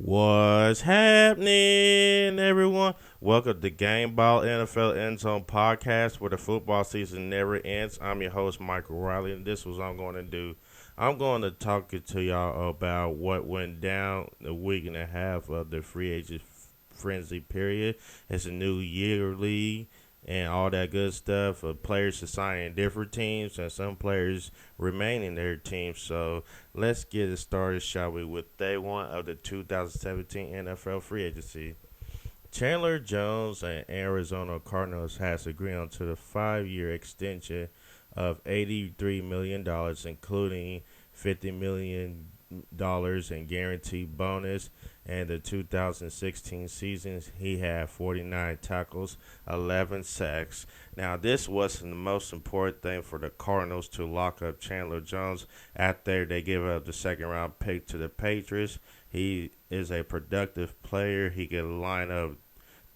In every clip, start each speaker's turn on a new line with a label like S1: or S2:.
S1: What's happening, everyone? Welcome to Gameball NFL Endzone podcast where the football season never ends. I'm your host, Michael Riley, and this is what I'm going to do. I'm going to talk to y'all about what went down the week and a half of the free agent frenzy period. It's a new year league and all that good stuff. Players assigning different teams and some players remain in their teams. So let's get it started, shall we, with day one of the 2017 NFL free agency. Chandler Jones and Arizona Cardinals has agreed on to the 5-year extension of $83 million, including $50 million in guaranteed bonus. And the 2016 season, he had 49 tackles, 11 sacks. Now, this wasn't the most important thing for the Cardinals to lock up Chandler Jones after they give up the second round pick to the Patriots. He is a productive player. He can line up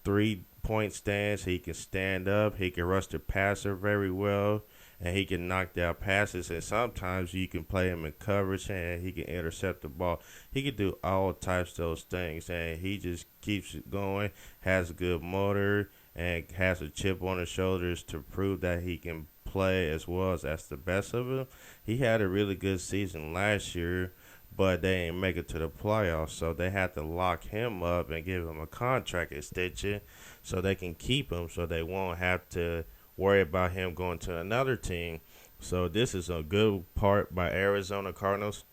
S1: 3-point stance. He can stand up. He can rush the passer very well. And he can knock down passes. And sometimes you can play him in coverage and he can intercept the ball. He can do all types of those things. And he just keeps it going, has a good motor, and has a chip on his shoulders to prove that he can play as well as that's the best of him. He had a really good season last year, but they didn't make it to the playoffs, so they had to lock him up and give him a contract extension so they can keep him so they won't have to worry about him going to another team. So this is a good part by Arizona Cardinals.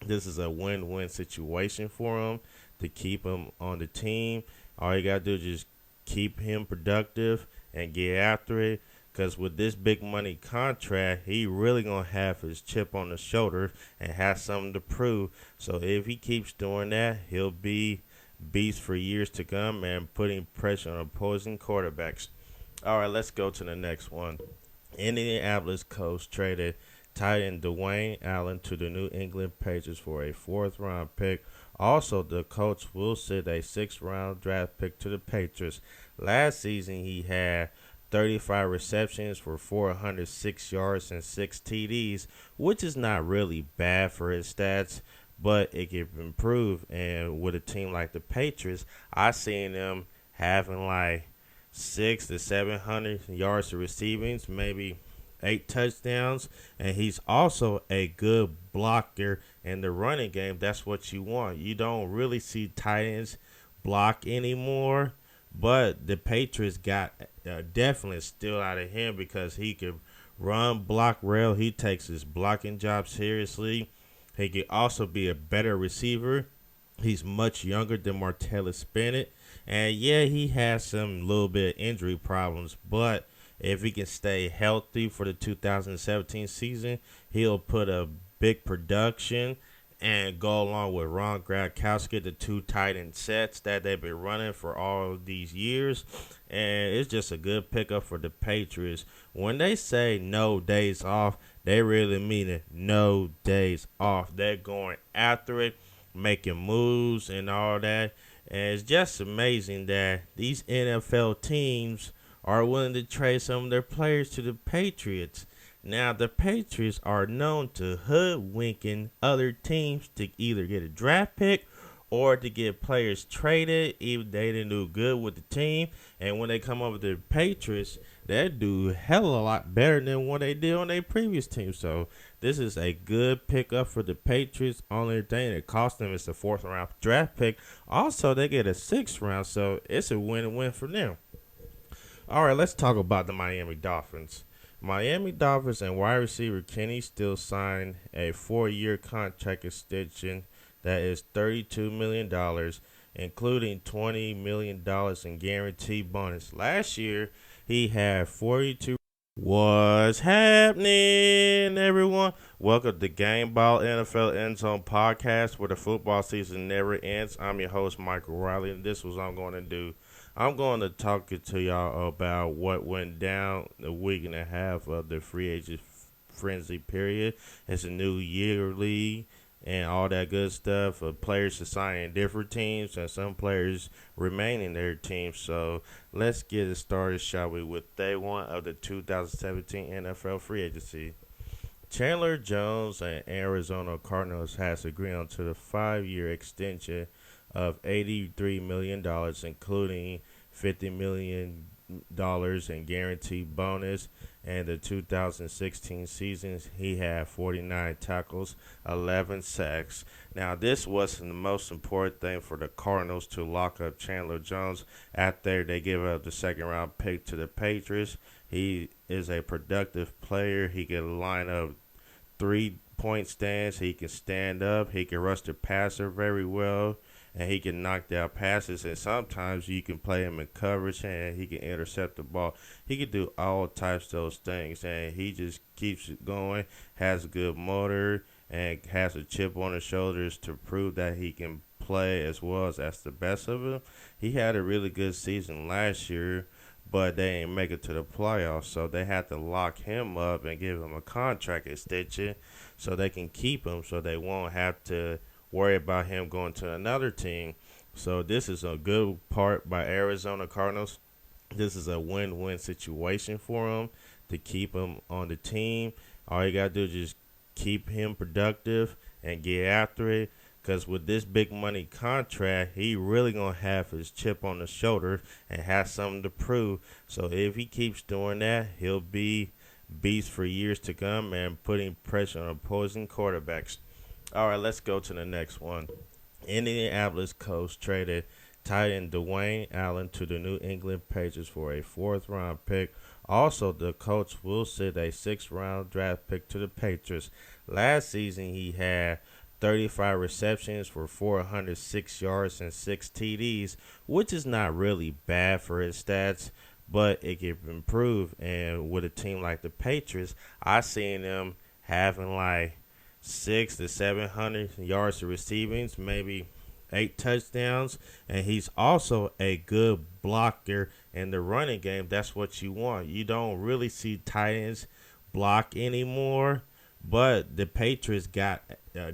S1: This is a win-win situation for him to keep him on the team. All you got to do is just keep him productive and get after it. Because with this big money contract, he really going to have his chip on the shoulder and have something to prove. So if he keeps doing that, he'll be beast for years to come and putting pressure on opposing quarterbacks. All right, let's go to the next one. Indianapolis Colts traded tight end Dwayne Allen to the New England Patriots for a fourth-round pick. Also, the Colts will send a sixth-round draft pick to the Patriots. Last season, he had 35 receptions for 406 yards and 6 TDs, which is not really bad for his stats, but it can improve. And with a team like the Patriots, I seen them having like 600 to 700 yards of receiving, maybe 8 touchdowns, and he's also a good blocker in the running game. That's what you want. You don't really see tight ends block anymore, but the Patriots got definitely still out of him because he can run, block, rail. He takes his blocking job seriously. He can also be a better receiver. He's much younger than Martellus Bennett. And yeah, he has some little bit of injury problems, but if he can stay healthy for the 2017 season, he'll put a big production and go along with Ron Gronkowski, the two tight end sets that they've been running for all of these years. And it's just a good pickup for the Patriots. When they say no days off, they really mean it. No days off. They're going after it, making moves and all that. And it's just amazing that these NFL teams are willing to trade some of their players to the Patriots. Now, the Patriots are known to hoodwinking other teams to either get a draft pick or to get players traded if they didn't do good with the team. And when they come over to the Patriots, they do hell of a lot better than what they did on their previous team. So this is a good pickup for the Patriots. Only thing that cost them is the fourth round draft pick. Also, they get a sixth round, so it's a win-win for them. All right, let's talk about the Miami Dolphins. Miami Dolphins and wide receiver Kenny Still signed a 4-year contract extension that is $32 million, including $20 million in guaranteed bonus. Last year, he had 42. What's happening, everyone? Welcome to Gameball NFL Endzone podcast where the football season never ends. I'm your host, Michael Riley, and this is what I'm going to do. I'm going to talk to y'all about what went down the week and a half of the free agent frenzy period. It's a new year league and all that good stuff. Players assigning different teams and some players remain in their teams. So let's get it started, shall we, with day one of the 2017 NFL free agency. Chandler Jones and Arizona Cardinals has agreed on to the 5-year extension of $83 million, including $50 million in guaranteed bonus. And the 2016 season, he had 49 tackles, 11 sacks. Now, this wasn't the most important thing for the Cardinals to lock up Chandler Jones after they give up the second round pick to the Patriots. He is a productive player. He can line up 3-point stance. He can stand up. He can rush the passer very well. And he can knock down passes. And sometimes you can play him in coverage and he can intercept the ball. He can do all types of those things. And he just keeps it going, has a good motor, and has a chip on his shoulders to prove that he can play as well as that's the best of him. He had a really good season last year, but they didn't make it to the playoffs, so they had to lock him up and give him a contract extension so they can keep him so they won't have to worry about him going to another team. So this is a good part by Arizona Cardinals. This is a win-win situation for him to keep him on the team. All you got to do is just keep him productive and get after it. Because with this big money contract, he really going to have his chip on the shoulder and have something to prove. So if he keeps doing that, he'll be beast for years to come and putting pressure on opposing quarterbacks. All right, let's go to the next one. Indianapolis Colts traded tight end Dwayne Allen to the New England Patriots for a fourth-round pick. Also, the Colts will send a sixth-round draft pick to the Patriots. Last season, he had 35 receptions for 406 yards and 6 TDs, which is not really bad for his stats, but it can improve. And with a team like the Patriots, I seen them having like 600 to 700 yards of receiving, maybe 8 touchdowns, and he's also a good blocker in the running game. That's what you want. You don't really see tight ends block anymore, but the Patriots got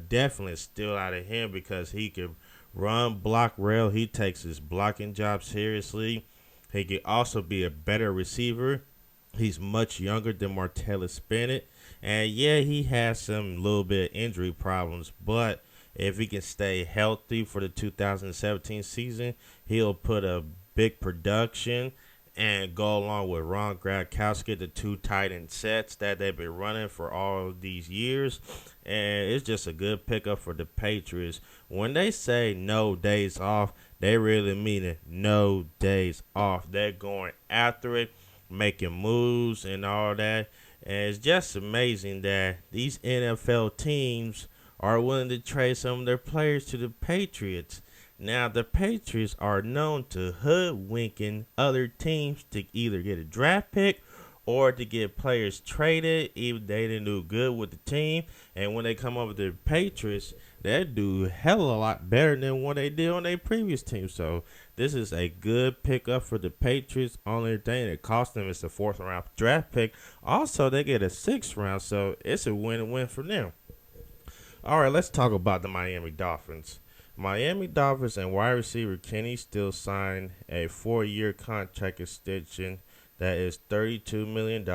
S1: definitely still out of him because he can run, block, rail. He takes his blocking job seriously. He can also be a better receiver. He's much younger than Martellus Bennett. And yeah, he has some little bit of injury problems, but if he can stay healthy for the 2017 season, he'll put a big production and go along with Ron Gronkowski, the two tight end sets that they've been running for all of these years. And it's just a good pickup for the Patriots. When they say no days off, they really mean it. No days off. They're going after it, making moves and all that. And it's just amazing that these NFL teams are willing to trade some of their players to the Patriots. Now, the Patriots are known to hoodwinking other teams to either get a draft pick or to get players traded, even they didn't do good with the team. And when they come over to the Patriots, they do hell of a lot better than what they did on their previous team. So this is a good pickup for the Patriots. Only thing that cost them is the fourth round draft pick. Also, they get a sixth round, so it's a win-win for them. All right, let's talk about the Miami Dolphins. Miami Dolphins and wide receiver Kenny Stills signed a 4-year contract extension that is $32 million,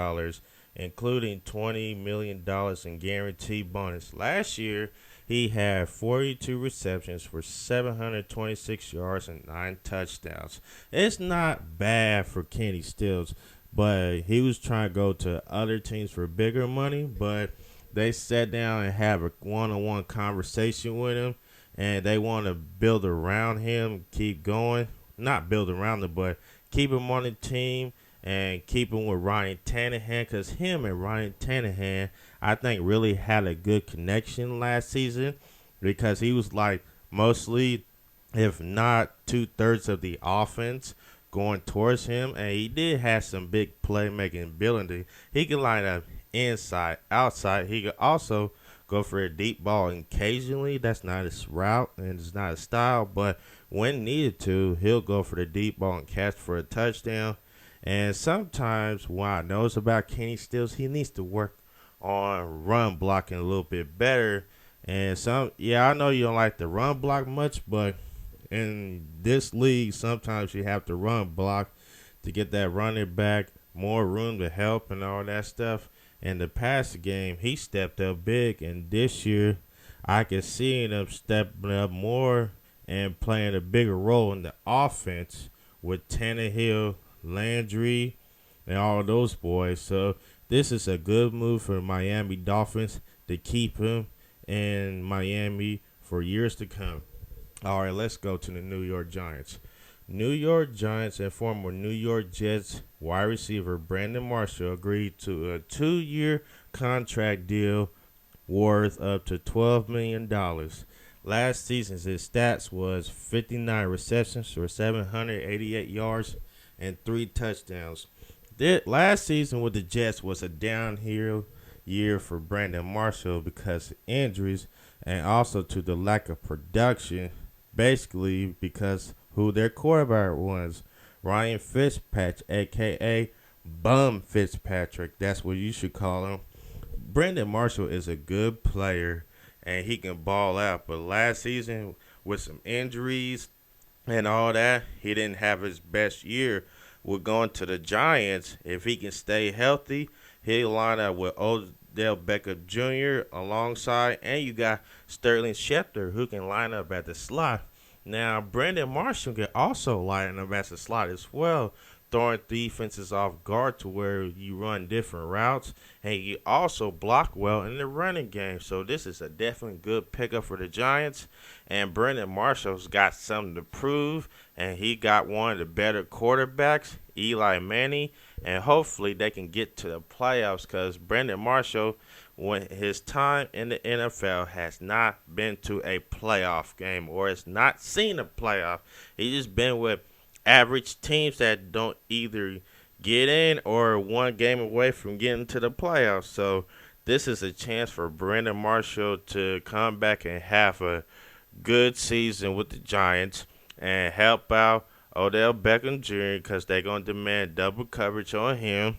S1: including $20 million in guaranteed bonus. Last year, he had 42 receptions for 726 yards and 9 touchdowns. It's not bad for Kenny Stills, but he was trying to go to other teams for bigger money, but they sat down and have a one-on-one conversation with him, and they want to build around him, keep going. Not build around him, but keep him on the team and keep him with Ryan Tannehill, because him and Ryan Tannehill, I think, really had a good connection last season because he was like mostly, if not two-thirds of the offense going towards him, and he did have some big playmaking ability. He can line up inside, outside. He could also go for a deep ball occasionally. That's not his route and it's not his style, but when needed to, he'll go for the deep ball and catch for a touchdown. And sometimes what I notice about Kenny Stills, he needs to work on run blocking a little bit better. And I know you don't like the run block much, but in this league, sometimes you have to run block to get that running back more room to help and all that stuff. In the past game, he stepped up big, and this year I can see him stepping up more and playing a bigger role in the offense with Tannehill, Landry, and all those boys. So this is a good move for Miami Dolphins to keep him in Miami for years to come. All right, let's go to the New York Giants. New York Giants and former New York Jets wide receiver Brandon Marshall agreed to a 2-year contract deal worth up to $12 million. Last season's his stats was 59 receptions for 788 yards and 3 touchdowns. Last season with the Jets was a downhill year for Brandon Marshall because of injuries and also to the lack of production, basically because who their quarterback was, Ryan Fitzpatrick, a.k.a. Bum Fitzpatrick. That's what you should call him. Brandon Marshall is a good player, and he can ball out. But last season, with some injuries and all that, he didn't have his best year. With going to the Giants, if he can stay healthy, he'll line up with Odell Beckham Jr. alongside, and you got Sterling Shepard, who can line up at the slot. Now, Brandon Marshall can also line up as a slot as well, throwing defenses off guard to where you run different routes, and you also block well in the running game. So this is a definitely good pickup for the Giants, and Brandon Marshall's got something to prove, and he got one of the better quarterbacks, Eli Manning, and hopefully they can get to the playoffs because Brandon Marshall, when his time in the NFL, has not been to a playoff game or has not seen a playoff. He's just been with average teams that don't either get in or one game away from getting to the playoffs. So this is a chance for Brandon Marshall to come back and have a good season with the Giants and help out Odell Beckham Jr. because they're going to demand double coverage on him.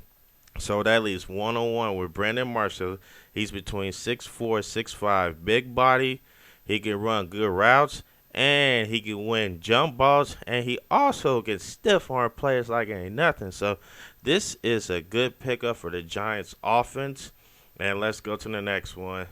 S1: So that leaves one-on-one with Brandon Marshall. He's between 6'4", 6'5", big body. He can run good routes, and he can win jump balls, and he also can stiff arm players like it ain't nothing. So this is a good pickup for the Giants offense. And let's go to the next one.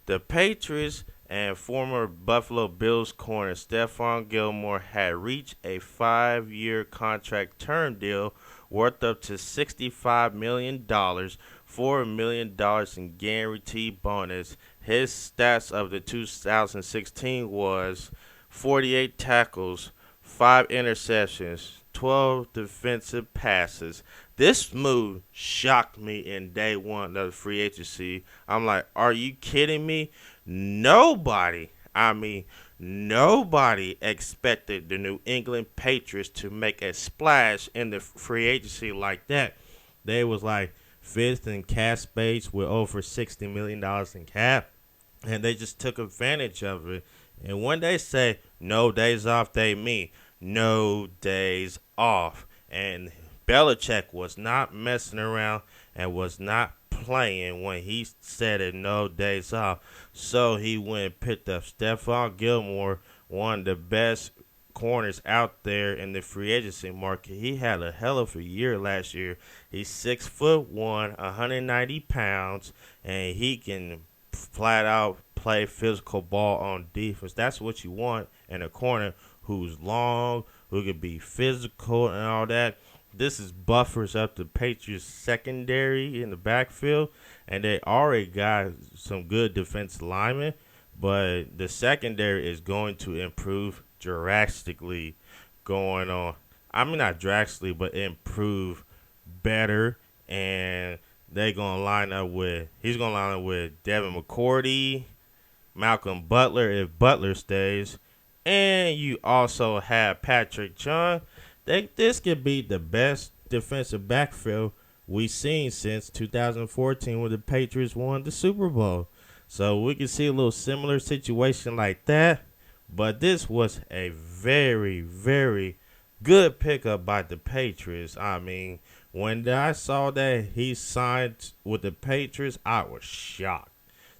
S1: The Patriots and former Buffalo Bills corner Stephon Gilmore had reached a 5-year contract term deal worth up to $65 million, $4 million in guaranteed bonus. His stats of the 2016 was 48 tackles, 5 interceptions, 12 defensive passes. This move shocked me in day one of the free agency. I'm like, are you kidding me? Nobody expected the New England Patriots to make a splash in the free agency like that. They was like 5th in cap space with over $60 million in cap, and they just took advantage of it. And when they say no days off, they mean no days off. And Belichick was not messing around and was not playing when he said it, no days off. So he went and picked up Stephon Gilmore, one of the best corners out there in the free agency market. He had a hell of a year last year. He's 6'1", 190 pounds, and he can flat out play physical ball on defense. That's what you want in a corner who's long, who can be physical and all that. This is buffers up the Patriots secondary in the backfield, and they already got some good defensive linemen, but the secondary is going to improve drastically going on. I mean, not drastically, but improve better, and he's going to line up with Devin McCourty, Malcolm Butler if Butler stays, and you also have Patrick Chung. This could be the best defensive backfield we've seen since 2014 when the Patriots won the Super Bowl. So we can see a little similar situation like that. But this was a very, very good pickup by the Patriots. I mean, when I saw that he signed with the Patriots, I was shocked.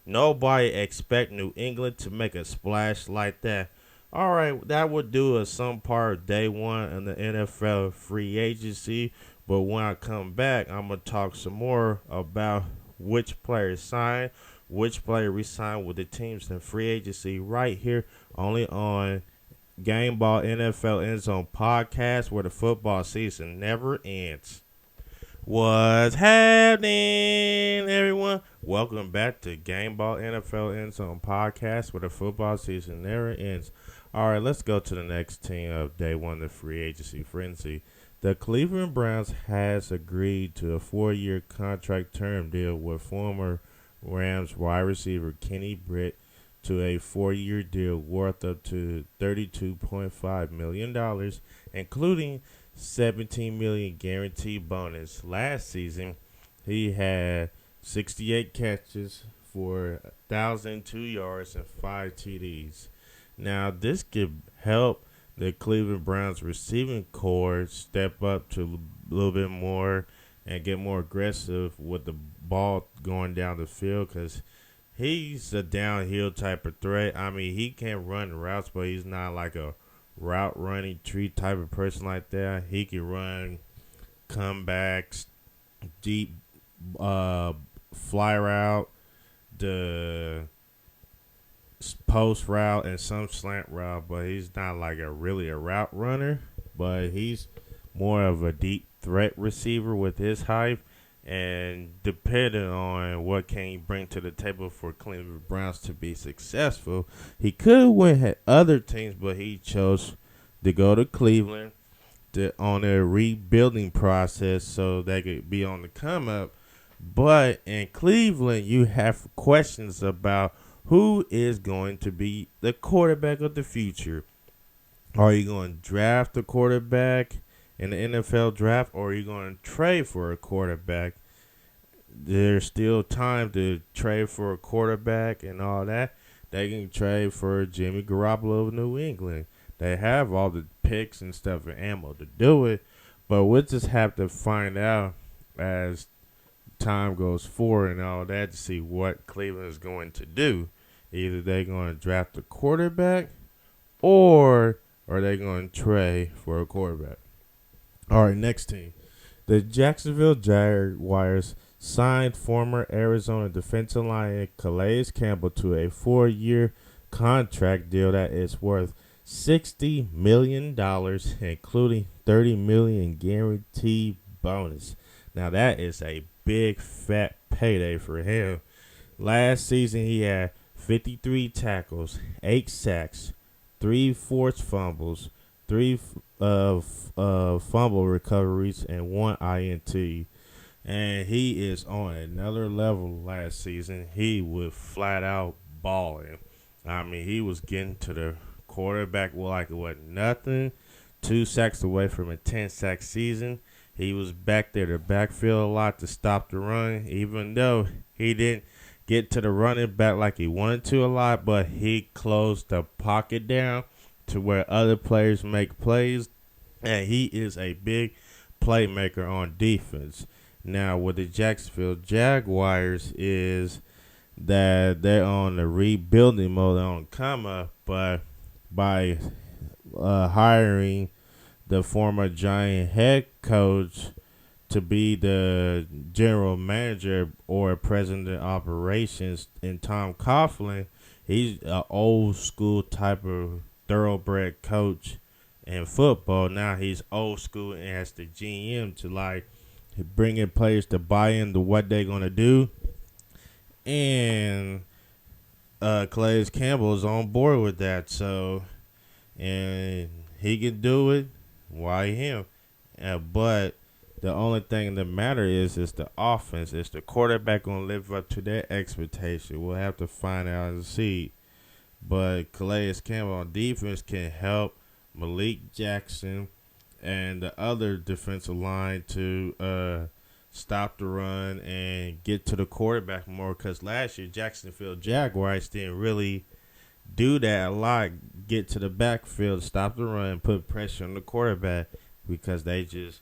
S1: Nobody expect New England to make a splash like that. All right, that would do us some part of day one in the NFL free agency. But when I come back, I'm going to talk some more about which players signed, which player re-signed with the teams in free agency right here only on Gameball NFL Endzone podcast where the football season never ends. What's happening, everyone? Welcome back to Gameball NFL Endzone podcast where the football season never ends. All right, let's go to the next team of day one, the free agency frenzy. The Cleveland Browns has agreed to a 4-year contract term deal with former Rams wide receiver Kenny Britt to a 4-year deal worth up to $32.5 million, including $17 million guaranteed bonus. Last season, he had 68 catches for 1,002 yards and 5 TDs. Now, this could help the Cleveland Browns receiving core step up to a little bit more and get more aggressive with the ball going down the field because he's a downhill type of threat. I mean, he can run routes, but he's not like a route running tree type of person like that. He can run comebacks, deep fly route, the post route, and some slant route, but he's not like a route runner. But he's more of a deep threat receiver with his height. And depending on what can he bring to the table for Cleveland Browns to be successful, he could have went at other teams, but he chose to go to Cleveland on a rebuilding process so they could be on the come up. But in Cleveland, you have questions about who is going to be the quarterback of the future. Are you going to draft a quarterback in the NFL draft, or are you going to trade for a quarterback? There's still time to trade for a quarterback and all that. They can trade for Jimmy Garoppolo of New England. They have all the picks and stuff and ammo to do it, but we'll just have to find out as time goes forward and all that to see what Cleveland is going to do. Either they're going to draft a quarterback or are they going to trade for a quarterback. All right, next team. The Jacksonville Jaguars signed former Arizona defensive lineman Calais Campbell to a 4-year contract deal that is worth $60 million, including $30 million guaranteed bonus. Now, that is a big, fat payday for him. Last season, he had 53 tackles, 8 sacks, 3 forced fumbles, 3 fumble recoveries, and 1 INT. And he is on another level last season. He was flat out balling. I mean, he was getting to the quarterback like it wasn't nothing. 2 sacks away from a 10-sack season. He was back there to backfield a lot to stop the run, even though he didn't get to the running back like he wanted to a lot, but he closed the pocket down to where other players make plays, and he is a big playmaker on defense. Now, with the Jacksonville Jaguars is that they're on the rebuilding mode on come up, but by hiring the former Giant head coach to be the general manager or president of operations in Tom Coughlin, he's an old school type of thoroughbred coach in football. Now he's old school and as the GM to like bring in players to buy into what they're going to do. And Calais Campbell is on board with that. So, and he can do it. Why him? But the only thing that matters is the offense. Is the quarterback going to live up to their expectation? We'll have to find out and see. But Calais Campbell on defense can help Malik Jackson and the other defensive line to stop the run and get to the quarterback more. Because last year, Jacksonville Jaguars didn't really do that a lot. Get to the backfield, stop the run, put pressure on the quarterback because they just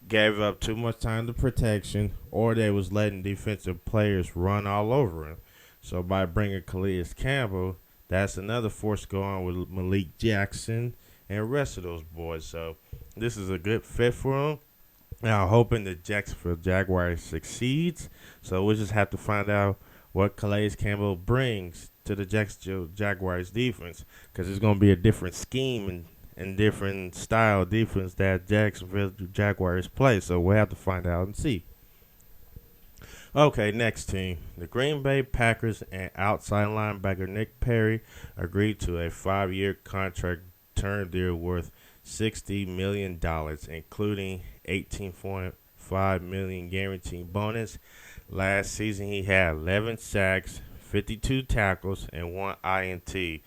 S1: gave up too much time to protection, or they was letting defensive players run all over him. So by bringing Calais Campbell, that's another force going with Malik Jackson and the rest of those boys. So this is a good fit for him. Now, hoping the Jacksonville Jaguars succeeds. So we'll just have to find out what Calais Campbell brings to the Jacksonville Jaguars defense because it's going to be a different scheme and different style defense that Jacksonville Jaguars play. So we'll have to find out and see. Okay, next team. The Green Bay Packers and outside linebacker Nick Perry agreed to a 5-year contract term deal worth $60 million, including $18.5 million guaranteed bonus. Last season, he had 11 sacks, 52 tackles, and 1 INT.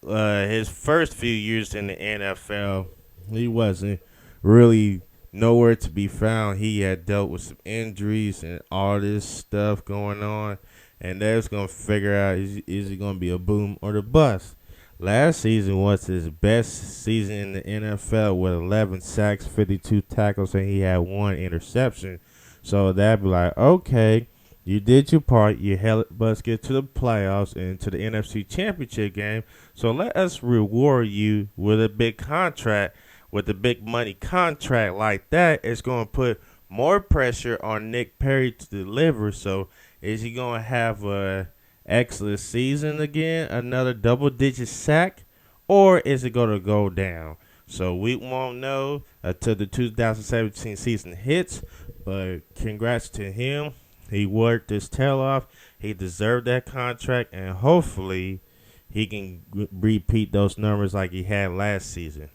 S1: His first few years in the NFL, he wasn't really nowhere to be found. He had dealt with some injuries and all this stuff going on, and they was going to figure out is he going to be a boom or the bust. Last season was his best season in the NFL with 11 sacks, 52 tackles, and he had 1 interception. So that'd be like, okay, you did your part. You helped us get to the playoffs and to the NFC Championship game. So let us reward you with a big contract. With a big money contract like that, it's going to put more pressure on Nick Perry to deliver. So is he going to have a excellent season again, another double-digit sack, or is it going to go down? So we won't know until the 2017 season hits, but congrats to him. He worked his tail off. He deserved that contract, and hopefully he can repeat those numbers like he had last season.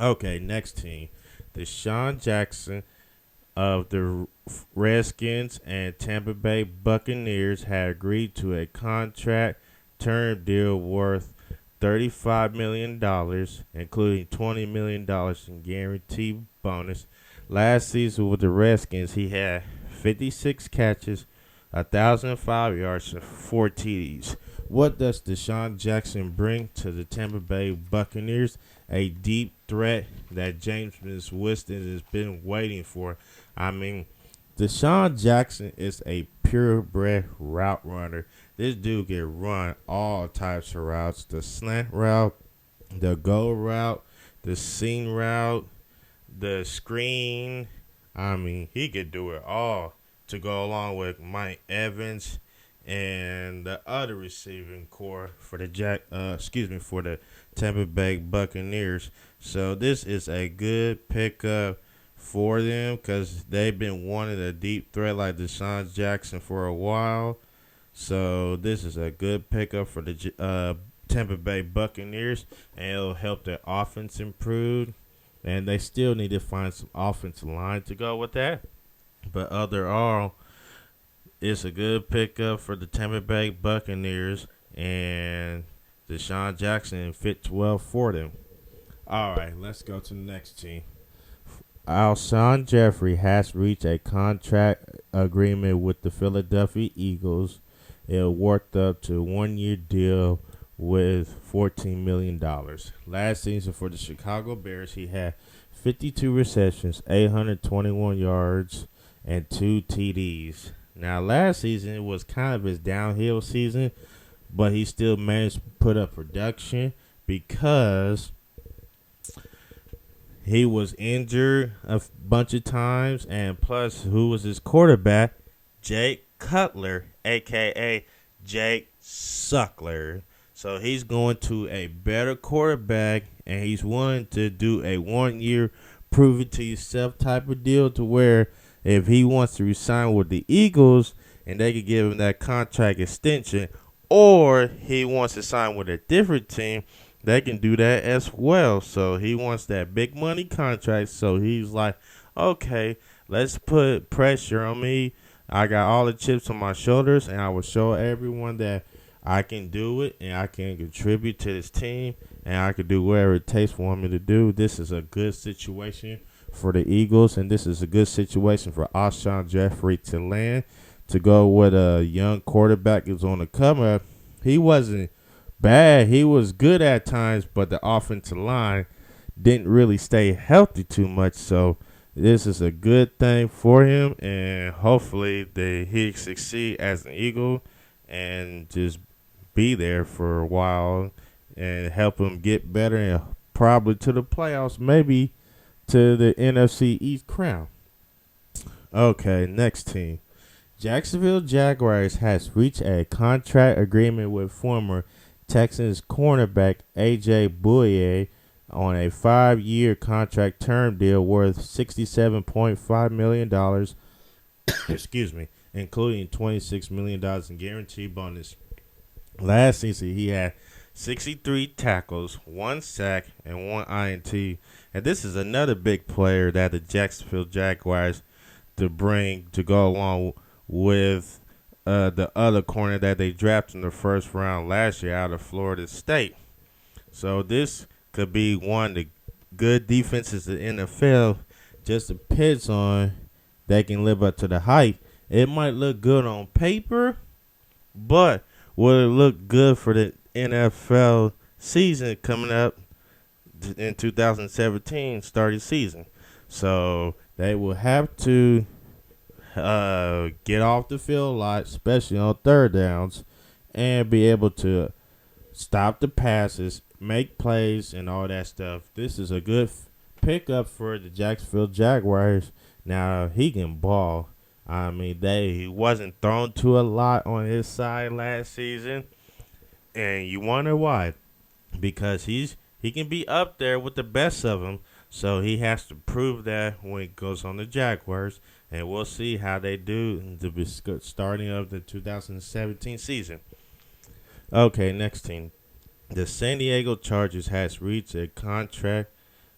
S1: Okay, next team. Deshaun Jackson of the Redskins and Tampa Bay Buccaneers had agreed to a contract term deal worth $35 million, including $20 million in guaranteed bonus. Last season with the Redskins, he had 56 catches, 1,005 yards, and 4 TDs. What does Deshaun Jackson bring to the Tampa Bay Buccaneers? A deep threat that Jameis Winston has been waiting for. I mean, Deshaun Jackson is a purebred route runner. This dude can run all types of routes. The slant route, the go route, the seam route, the screen. I mean, he could do it all to go along with Mike Evans and the other receiving core for the Tampa Bay Buccaneers. So this is a good pickup for them because they've been wanting a deep threat like Deshaun Jackson for a while. So this is a good pickup for the Tampa Bay Buccaneers, and it'll help their offense improve. And they still need to find some offensive line to go with that. But overall, it's a good pickup for the Tampa Bay Buccaneers, and Deshaun Jackson fits well for them. All right, let's go to the next team. Alshon Jeffrey has reached a contract agreement with the Philadelphia Eagles. It worked up to a 1-year deal with $14 million. Last season for the Chicago Bears, he had 52 receptions, 821 yards, and 2 TDs. Now, last season, it was kind of his downhill season, but he still managed to put up production because he was injured a bunch of times, and plus, who was his quarterback? Jake Cutler, a.k.a. Jake Suckler. So he's going to a better quarterback, and he's willing to do a 1-year prove-it-to-yourself type of deal to where if he wants to resign with the Eagles and they could give him that contract extension, or he wants to sign with a different team, they can do that as well. So he wants that big money contract. So he's like, okay, let's put pressure on me. I got all the chips on my shoulders, and I will show everyone that I can do it and I can contribute to this team and I can do whatever it takes for me to do. This is a good situation for the Eagles, and this is a good situation for Alshon Jeffrey to land, to go with a young quarterback who's on the come up. He wasn't bad. He was good at times, but the offensive line didn't really stay healthy too much. So this is a good thing for him, and hopefully he succeed as an Eagle and just be there for a while and help him get better and probably to the playoffs, maybe to the NFC East crown. Okay, next team. Jacksonville Jaguars has reached a contract agreement with former Texans cornerback A.J. Bouye on a 5-year contract term deal worth $67.5 million, excuse me, including $26 million in guaranteed bonus. Last season, he had 63 tackles, 1 sack, and 1 INT. And this is another big player that the Jacksonville Jaguars to bring to go along with the other corner that they drafted in the first round last year out of Florida State. So this could be one of the good defenses in the NFL just depends on they can live up to the hype. It might look good on paper, but will it look good for the NFL season coming up in 2017 starting season? So they will have to get off the field a lot, especially on third downs, and be able to stop the passes, make plays, and all that stuff. This is a good pickup for the Jacksonville Jaguars. Now, he can ball. I mean, he wasn't thrown to a lot on his side last season, and you wonder why. Because he can be up there with the best of them, so he has to prove that when he goes on the Jaguars, and we'll see how they do in the starting of the 2017 season. Okay, next team. The San Diego Chargers has reached a contract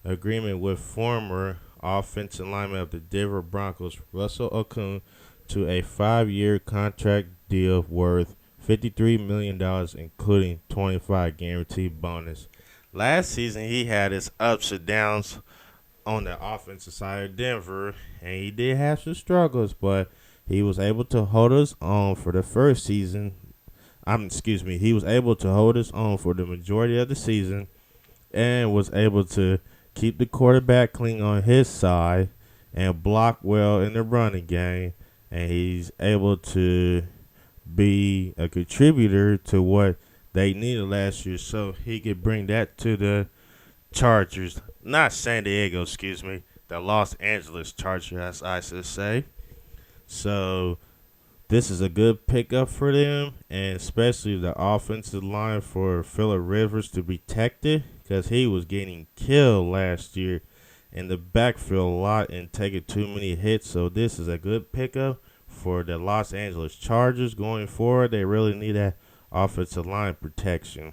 S1: agreement with former offensive lineman of the Denver Broncos, Russell Okung, to a 5-year contract deal worth $53 million, including $25 guaranteed bonus. Last season, he had his ups and downs on the offensive side of Denver, and he did have some struggles, but he was able to hold us on for the first season. He was able to hold us on for the majority of the season and was able to keep the quarterback clean on his side and block well in the running game, and he's able to be a contributor to what they needed last year, so he could bring that to the Chargers. Not San Diego, the Los Angeles Chargers, as I should say. So this is a good pickup for them, and especially the offensive line for Phillip Rivers to be protected, because he was getting killed last year in the backfield a lot and taking too many hits. So this is a good pickup for the Los Angeles Chargers going forward. They really need that offensive line protection.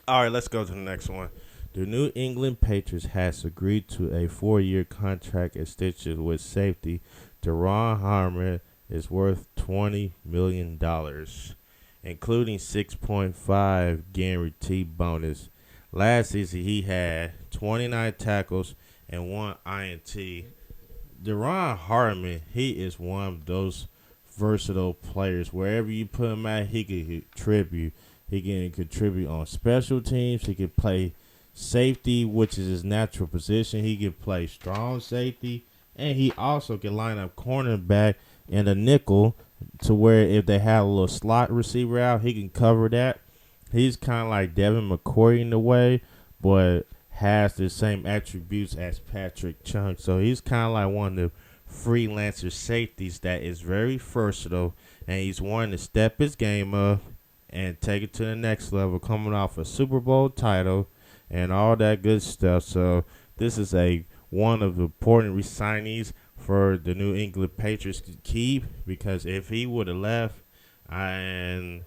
S1: All right, let's go to the next one. The New England Patriots has agreed to a 4-year contract extension with safety. Deron Harmon is worth $20 million, including $6.5 guaranteed bonus. Last season, he had 29 tackles and 1 INT. Deron Harmon, he is one of those versatile players. Wherever you put him at, he can contribute. He can contribute on special teams. He can play safety, which is his natural position. He can play strong safety, and he also can line up cornerback and a nickel to where if they have a little slot receiver out, he can cover that. He's kind of like Devin McCourty in a way, but has the same attributes as Patrick Chung. So he's kind of like one of the freelancer safeties that is very versatile, and he's wanting to step his game up and take it to the next level, coming off a Super Bowl title and all that good stuff. So this is one of the important re-signees for the New England Patriots to keep, because if he would have left, they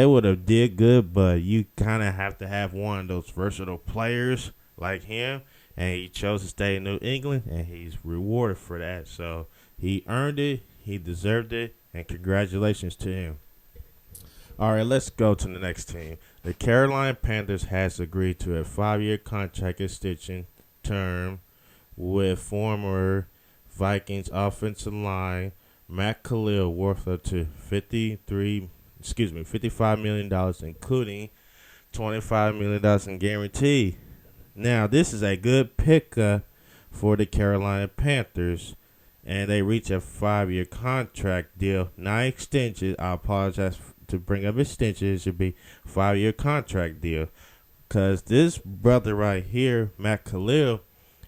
S1: would have did good, but you kind of have to have one of those versatile players like him, and he chose to stay in New England, and he's rewarded for that. So he earned it, he deserved it, and congratulations to him. All right, let's go to the next team. The Carolina Panthers has agreed to a 5-year contract extension term with former Vikings offensive line Matt Khalil worth up to $55 million, including $25 million in guarantee. Now, this is a good pickup for the Carolina Panthers, and they reach a 5-year contract deal, not extension. I apologize to bring up extension. It should be 5-year contract deal, because this brother right here, Matt Khalil,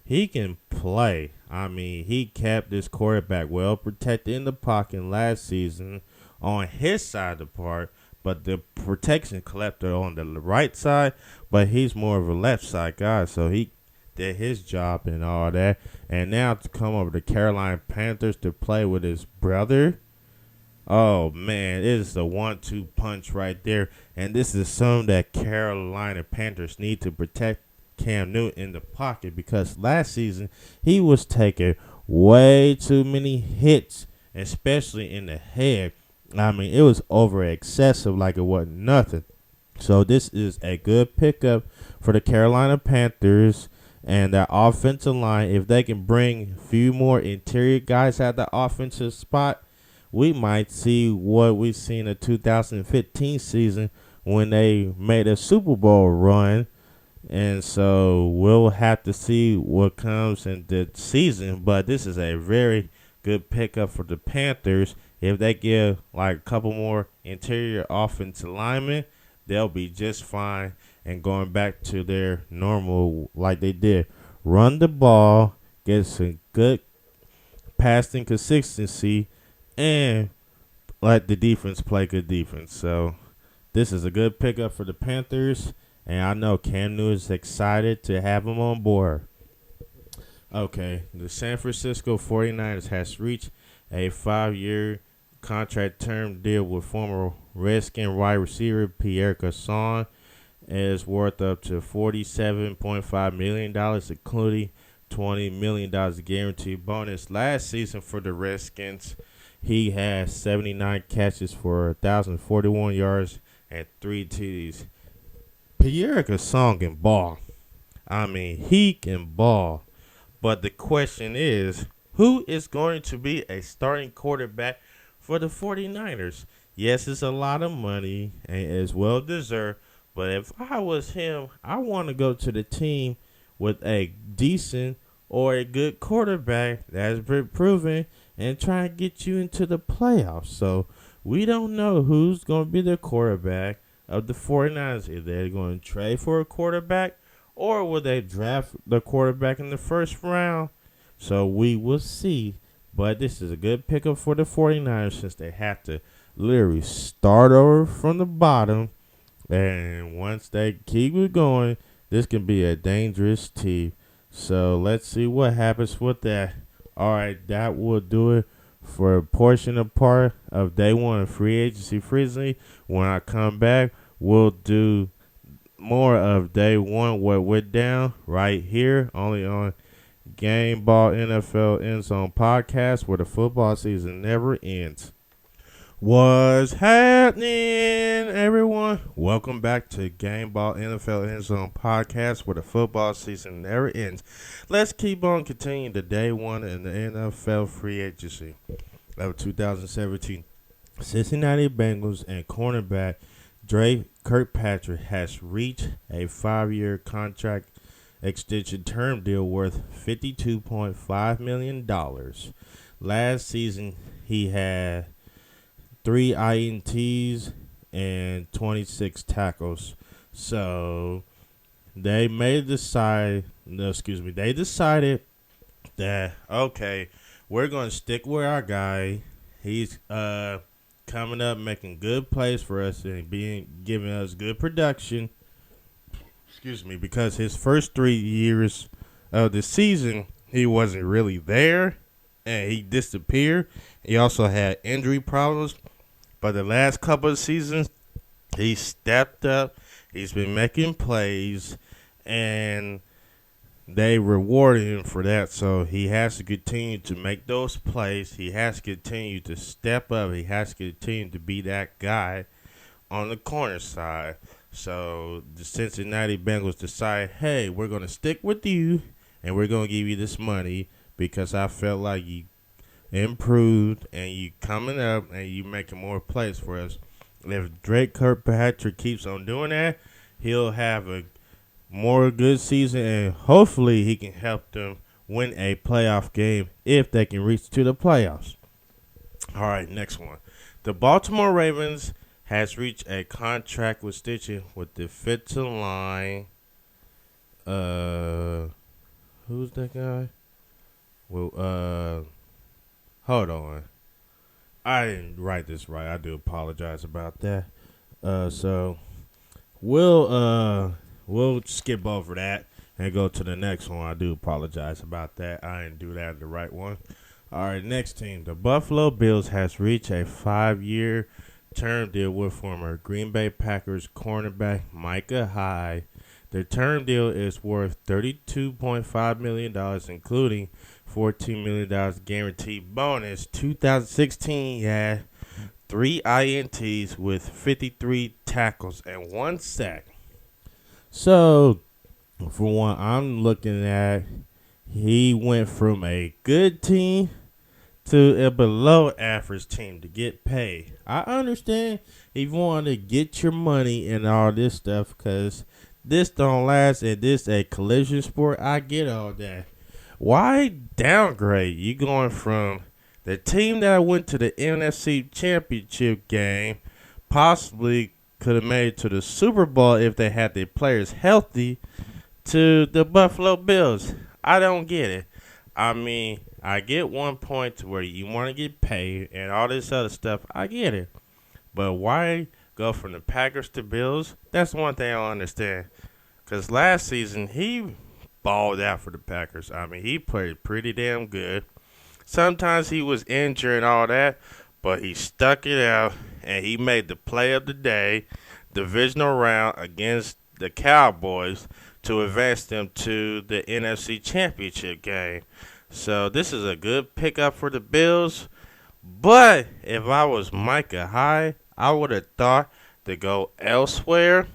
S1: he can play. I mean, he kept this quarterback well protected in the pocket last season on his side of the park, but the protection collected on the right side, but he's more of a left side guy, so he did his job and all that. And now to come over to Carolina Panthers to play with his brother, oh man, it is the 1-2 punch right there. And this is something that Carolina Panthers need to protect Cam Newton in the pocket, because last season he was taking way too many hits, especially in the head. I mean, it was over excessive, like it wasn't nothing. So this is a good pickup for the Carolina Panthers and that offensive line. If they can bring a few more interior guys at the offensive spot, we might see what we seen in the 2015 season when they made a Super Bowl run. And so we'll have to see what comes in the season. But this is a very good pickup for the Panthers. If they give like a couple more interior offensive linemen, they'll be just fine and going back to their normal like they did. Run the ball, get some good passing consistency, and let the defense play good defense. So this is a good pickup for the Panthers. And I know Cam Newton is excited to have him on board. Okay, the San Francisco 49ers has reached a 5-year contract term deal with former Redskin wide receiver Pierre Garçon. It is worth up to $47.5 million, including $20 million guaranteed bonus. Last season for the Redskins, he had 79 catches for 1,041 yards and 3 TDs. Pierre Garçon can ball. I mean, he can ball. But the question is, who is going to be a starting quarterback for the 49ers? Yes, it's a lot of money and it's well deserved. But if I was him, I want to go to the team with a decent or a good quarterback that's been proven and try and get you into the playoffs. So we don't know who's going to be the quarterback of the 49ers. If they're going to trade for a quarterback or will they draft the quarterback in the first round. So we will see. But this is a good pickup for the 49ers since they have to literally start over from the bottom. And once they keep it going, this can be a dangerous team. So let's see what happens with that. All right, that will do it for a portion of part of day one of free agency freezing. When I come back, we'll do more of day one, what went down right here, only on Gameball NFL Endzone podcast, where the football season never ends. What's happening, everyone? Welcome back to Gameball NFL Endzone podcast, where the football season never ends. Let's keep on continuing the day one in the NFL free agency of 2017. Cincinnati Bengals and cornerback Dre Kirkpatrick has reached a 5-year contract extension term deal worth $52.5 million. Last season, he had 3 INTs and 26 tackles. So they decided that, okay, we're going to stick with our guy. He's coming up, making good plays for us and giving us good production. Because his first 3 years of the season, he wasn't really there and he disappeared. He also had injury problems. But the last couple of seasons, he stepped up. He's been making plays, and they rewarded him for that. So he has to continue to make those plays. He has to continue to step up. He has to continue to be that guy on the corner side. So the Cincinnati Bengals decide, hey, we're going to stick with you, and we're going to give you this money because I felt like you improved and you coming up and you making more plays for us. If Drake Kirkpatrick keeps on doing that, he'll have a more good season and hopefully he can help them win a playoff game if they can reach to the playoffs. All right, next one. The Baltimore Ravens has reached a contract with Stitching with the defensive line. Who's that guy? Well, hold on. I didn't write this right. I do apologize about that. So we'll skip over that and go to the next one. I do apologize about that. I didn't do that the right one. All right, next team. The Buffalo Bills has reached a 5-year term deal with former Green Bay Packers cornerback Micah Hyde. The term deal is worth $32.5 million, including $14 million guaranteed bonus. 2016 had 3 INTs with 53 tackles and 1 sack. So, for one, I'm looking at, he went from a good team to a below average team to get paid. I understand if you want to get your money and all this stuff because this don't last and this a collision sport. I get all that. Why downgrade? You going from the team that went to the NFC Championship game, possibly could have made it to the Super Bowl if they had their players healthy, to the Buffalo Bills. I don't get it. I mean, I get one point to where you want to get paid and all this other stuff. I get it. But why go from the Packers to Bills? That's one thing I don't understand. Because last season, he balled out for the Packers. I mean, he played pretty damn good. Sometimes he was injured and all that, but he stuck it out, and he made the play of the day, divisional round against the Cowboys to advance them to the NFC Championship game. So this is a good pickup for the Bills. But if I was Micah Hyde, I would have thought to go elsewhere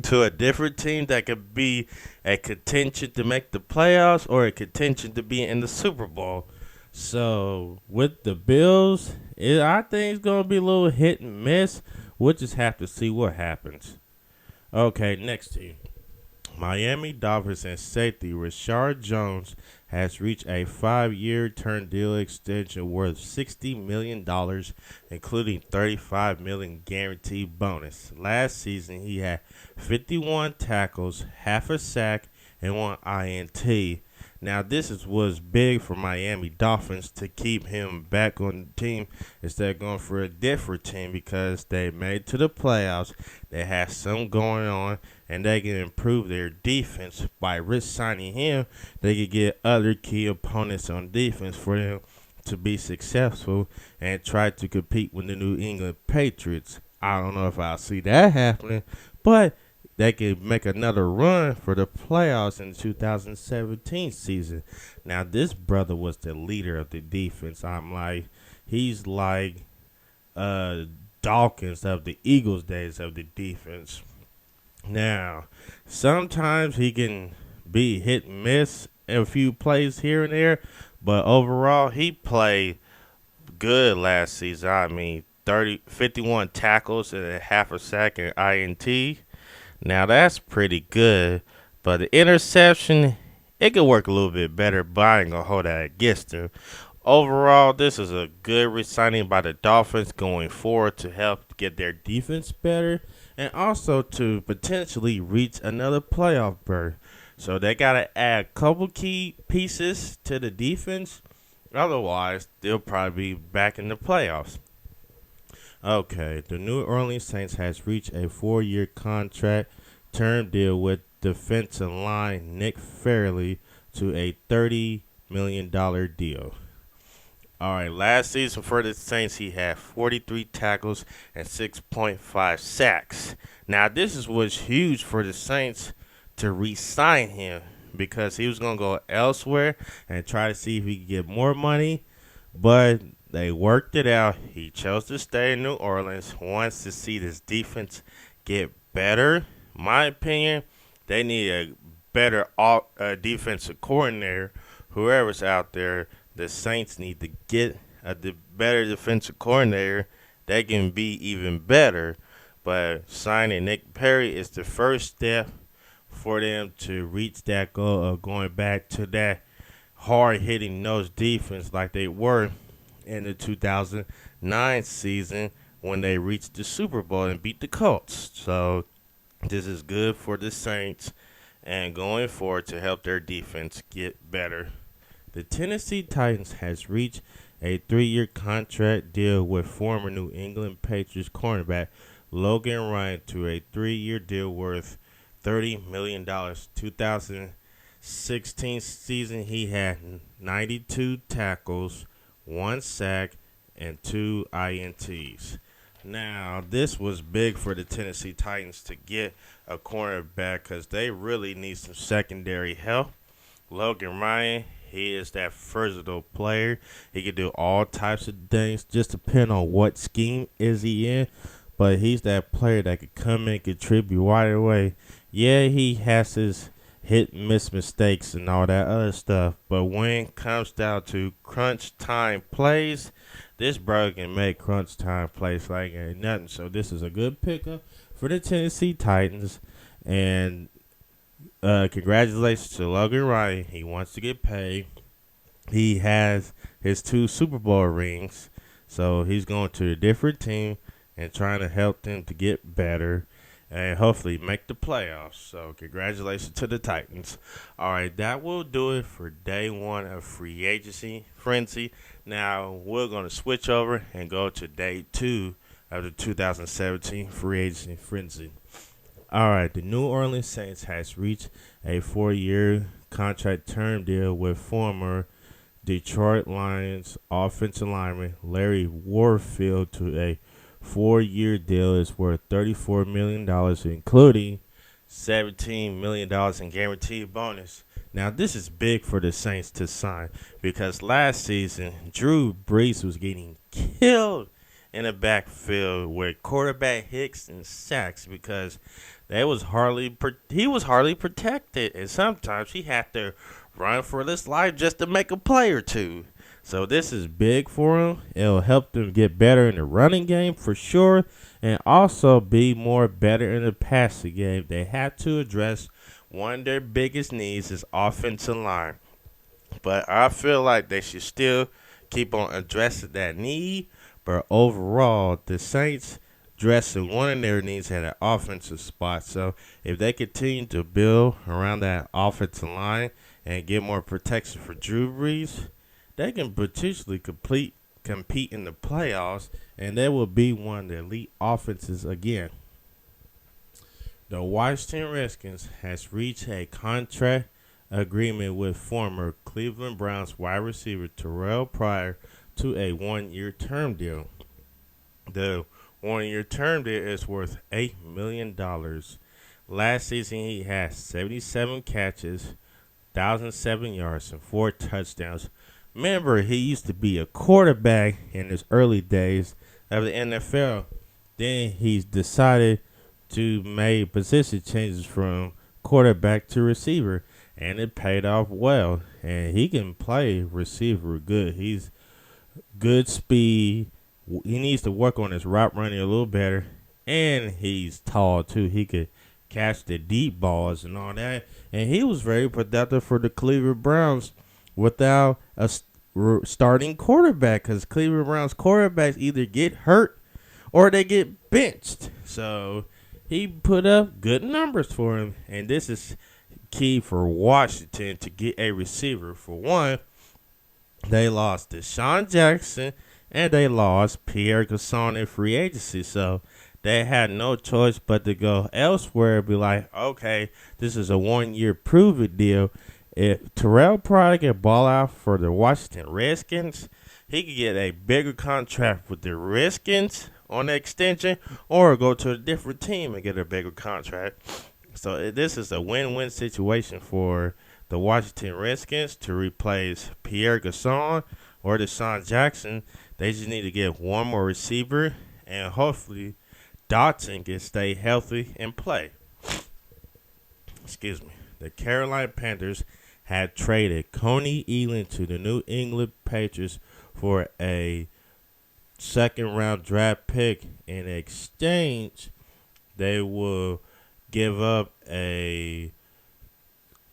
S1: to a different team that could be a contention to make the playoffs or a contention to be in the Super Bowl. So with the Bills, I think it's going to be a little hit and miss. We'll just have to see what happens. Okay, next team. Miami Dolphins and safety Rashard Jones has reached a 5-year term deal extension worth $60 million, including $35 million guaranteed bonus. Last season, he had 51 tackles, half a sack, and 1 INT. Now, was big for Miami Dolphins to keep him back on the team instead of going for a different team because they made it to the playoffs. They had something going on, and they can improve their defense by signing him. They could get other key opponents on defense for them to be successful and try to compete with the New England Patriots. I don't know if I'll see that happening, but they could make another run for the playoffs in the 2017 season. Now, this brother was the leader of the defense. He's like Dawkins of the Eagles days of the defense. Now, sometimes he can be hit and miss a few plays here and there, but overall, he played good last season. I mean, 51 tackles and a half a sack and INT. Now, that's pretty good, but the interception, it could work a little bit better, but I ain't going to hold that against him. Overall, this is a good re-signing by the Dolphins going forward to help get their defense better and also to potentially reach another playoff berth. So they got to add a couple key pieces to the defense. Otherwise, they'll probably be back in the playoffs. Okay, the New Orleans Saints has reached a 4-year contract term deal with defensive line Nick Fairley to a $30 million deal. All right, last season for the Saints, he had 43 tackles and 6.5 sacks. Now, was huge for the Saints to re-sign him because he was going to go elsewhere and try to see if he could get more money, but they worked it out. He chose to stay in New Orleans, wants to see this defense get better. My opinion, they need a better defensive coordinator. Whoever's out there, the Saints need to get a better defensive coordinator that can be even better. But signing Nick Perry is the first step for them to reach that goal of going back to that hard-hitting nose defense like they were in the 2009 season when they reached the Super Bowl and beat the Colts. So this is good for the Saints and going forward to help their defense get better. The Tennessee Titans has reached a 3-year contract deal with former New England Patriots cornerback Logan Ryan to a 3-year deal worth $30 million. 2016 season, he had 92 tackles, 1 sack, and 2 INTs. Now, this was big for the Tennessee Titans to get a cornerback because they really need some secondary help. Logan Ryan, he is that versatile player. He can do all types of things, just depend on what scheme is he in. But he's that player that could come in and contribute right away. Yeah, he has his hit and miss mistakes and all that other stuff. But when it comes down to crunch time plays, this brother can make crunch time plays like ain't nothing. So this is a good pickup for the Tennessee Titans. And congratulations to Logan Ryan. He wants to get paid. He has his 2 Super Bowl rings. So he's going to a different team and trying to help them to get better and hopefully make the playoffs. So congratulations to the Titans. All right, that will do it for day 1 of free agency frenzy. Now we're going to switch over and go to day 2 of the 2017 free agency frenzy. All right, the New Orleans Saints has reached a 4-year contract term deal with former Detroit Lions offensive lineman Larry Warfield to a 4-year deal is worth $34 million, including $17 million in guaranteed bonus. Now, this is big for the Saints to sign because last season, Drew Brees was getting killed in the backfield with quarterback hits and sacks because he was hardly protected, and sometimes he had to run for his life just to make a play or two. So this is big for him. It'll help them get better in the running game for sure, and also be more better in the passing game. They have to address one of their biggest needs is offensive line. But I feel like they should still keep on addressing that need. But overall, the Saints addressing one of their needs at an offensive spot. So if they continue to build around that offensive line and get more protection for Drew Brees, they can potentially compete in the playoffs, and they will be one of the elite offenses again. The Washington Redskins has reached a contract agreement with former Cleveland Browns wide receiver Terrell Pryor to a 1-year term deal. The 1-year term deal is worth $8 million. Last season, he had 77 catches, 1,007 yards, and 4 touchdowns. Remember, he used to be a quarterback in his early days of the NFL. Then he decided to make position changes from quarterback to receiver, and it paid off well. And he can play receiver good. He's good speed. He needs to work on his route running a little better, and he's tall too. He could catch the deep balls and all that. And he was very productive for the Cleveland Browns without a starting quarterback, because Cleveland Browns quarterbacks either get hurt or they get benched. So he put up good numbers for him, and this is key for Washington to get a receiver. For one, they lost Deshaun Jackson and they lost Pierre Garçon in free agency, so they had no choice but to go elsewhere and be like, okay, this is a 1-year prove-it deal. If Terrell Pryor can ball out for the Washington Redskins, he could get a bigger contract with the Redskins on the extension, or go to a different team and get a bigger contract. So this is a win-win situation for the Washington Redskins to replace Pierre Garçon or Deshaun Jackson. They just need to get one more receiver, and hopefully Dotson can stay healthy and play. Excuse me. The Carolina Panthers had traded Coney Ealing to the New England Patriots for a second-round draft pick. In exchange, they will give up a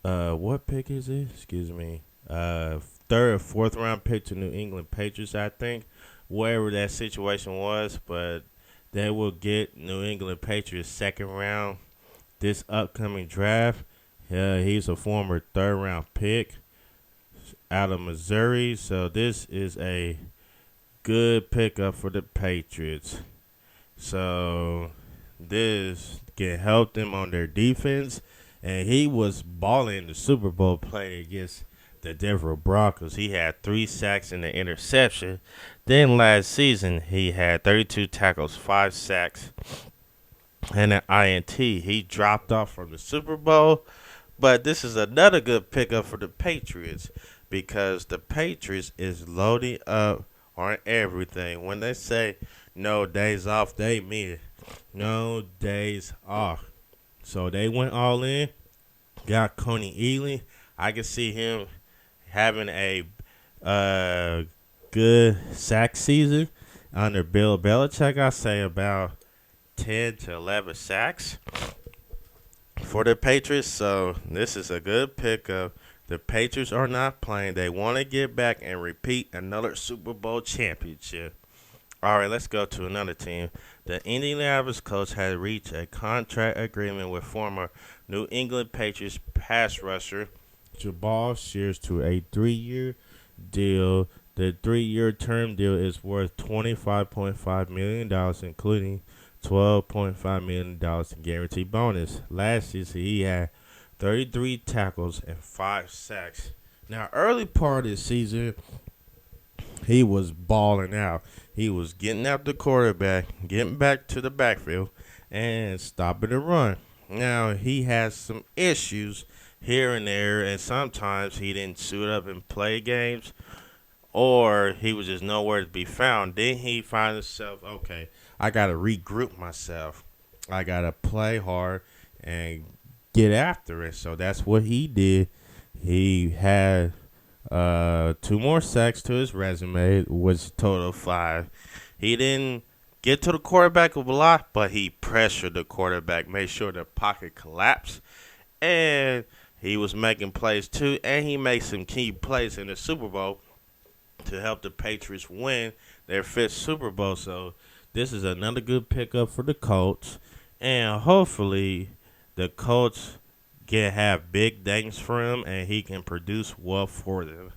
S1: what pick is it? Excuse me. Third or fourth round pick to New England Patriots, I think. Wherever that situation was, but they will get New England Patriots second round this upcoming draft. He's a former third round pick. out of Missouri. So this is a good pickup for the Patriots. So this can help them on their defense. And he was balling in the Super Bowl playing against the Denver Broncos. He had 3 sacks and an interception. Then last season, he had 32 tackles, 5 sacks, and an INT. He dropped off from the Super Bowl. But this is another good pickup for the Patriots because the Patriots is loading up on everything. When they say no days off, they mean it. No days off. So they went all in, got Coney Ealy. I can see him having a good sack season under Bill Belichick. I say about 10 to 11 sacks for the Patriots. So this is a good pickup. The Patriots are not playing. They want to get back and repeat another Super Bowl championship. All right, let's go to another team. The Indianapolis Colts had reached a contract agreement with former New England Patriots pass rusher Jabal Shears to a 3-year deal. The 3-year term deal is worth $25.5 million, including $12.5 million in guaranteed bonus. Last season, he had 33 tackles and 5 sacks. Now, early part of the season, he was balling out. He was getting out the quarterback, getting back to the backfield, and stopping the run. Now, he has some issues here and there, and sometimes he didn't suit up and play games, or he was just nowhere to be found. Then he found himself, okay, I got to regroup myself. I got to play hard and get after it. So that's what he did. He had 2 more sacks to his resume, which total 5. He didn't get to the quarterback a lot, but he pressured the quarterback, made sure the pocket collapsed, and he was making plays too, and he made some key plays in the Super Bowl to help the Patriots win their 5th Super Bowl. So this is another good pickup for the Colts, and hopefully the Colts can have big things for him, and he can produce well for them.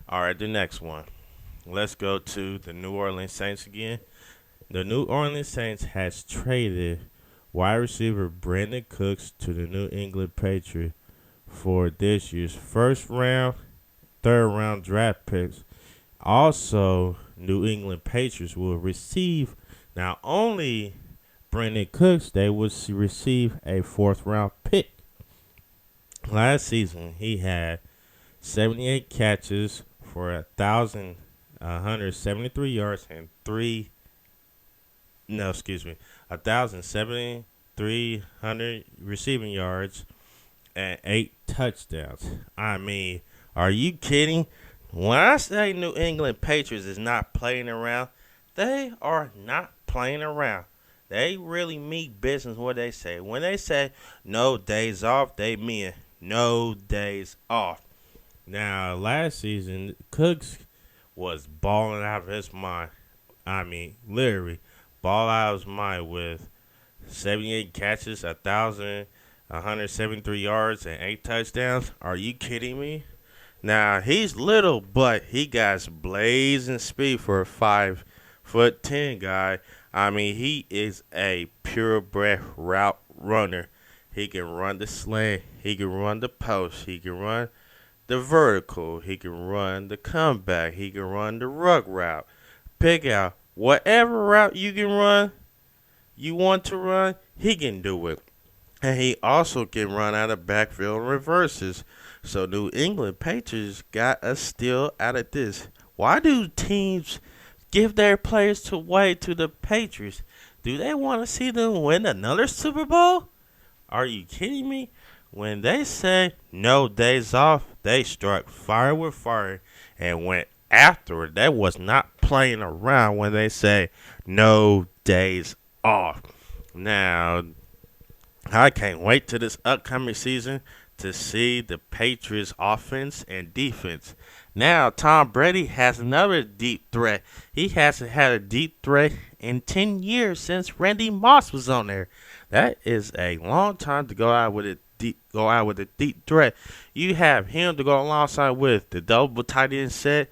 S1: All right, the next one. Let's go to the New Orleans Saints again. The New Orleans Saints has traded wide receiver Brandon Cooks to the New England Patriots for this year's 1st round, 3rd round draft picks. Also, New England Patriots will receive not only Brandon Cooks, they will receive a 4th round pick. Last season, he had 78 catches for 1,173 yards and 1,703 receiving yards and 8 touchdowns. I mean, are you kidding? When I say New England Patriots is not playing around, they are not playing around. They really mean business what they say. When they say no days off, they mean no days off. Now, last season, Cooks was balling out of his mind. I mean, literally, ball out of his mind with 78 catches, 1,173 yards, and 8 touchdowns. Are you kidding me? Now, he's little, but he got blazing speed for a 5'10" guy. I mean, he is a purebred route runner. He can run the slant. He can run the post. He can run the vertical. He can run the comeback. He can run the rug route. Pick out whatever route you can run, you want to run, he can do it. And he also can run out of backfield reverses. So New England Patriots got a steal out of this. Why do teams give their players away to the Patriots? Do they want to see them win another Super Bowl? Are you kidding me? When they say no days off, they struck fire with fire and went after it. They was not playing around when they say no days off. Now, I can't wait to this upcoming season to see the Patriots offense and defense. Now, Tom Brady has another deep threat. He hasn't had a deep threat in 10 years since Randy Moss was on there. That is a long time to go out with a go out with a deep threat. You have him to go alongside with the double tight end set,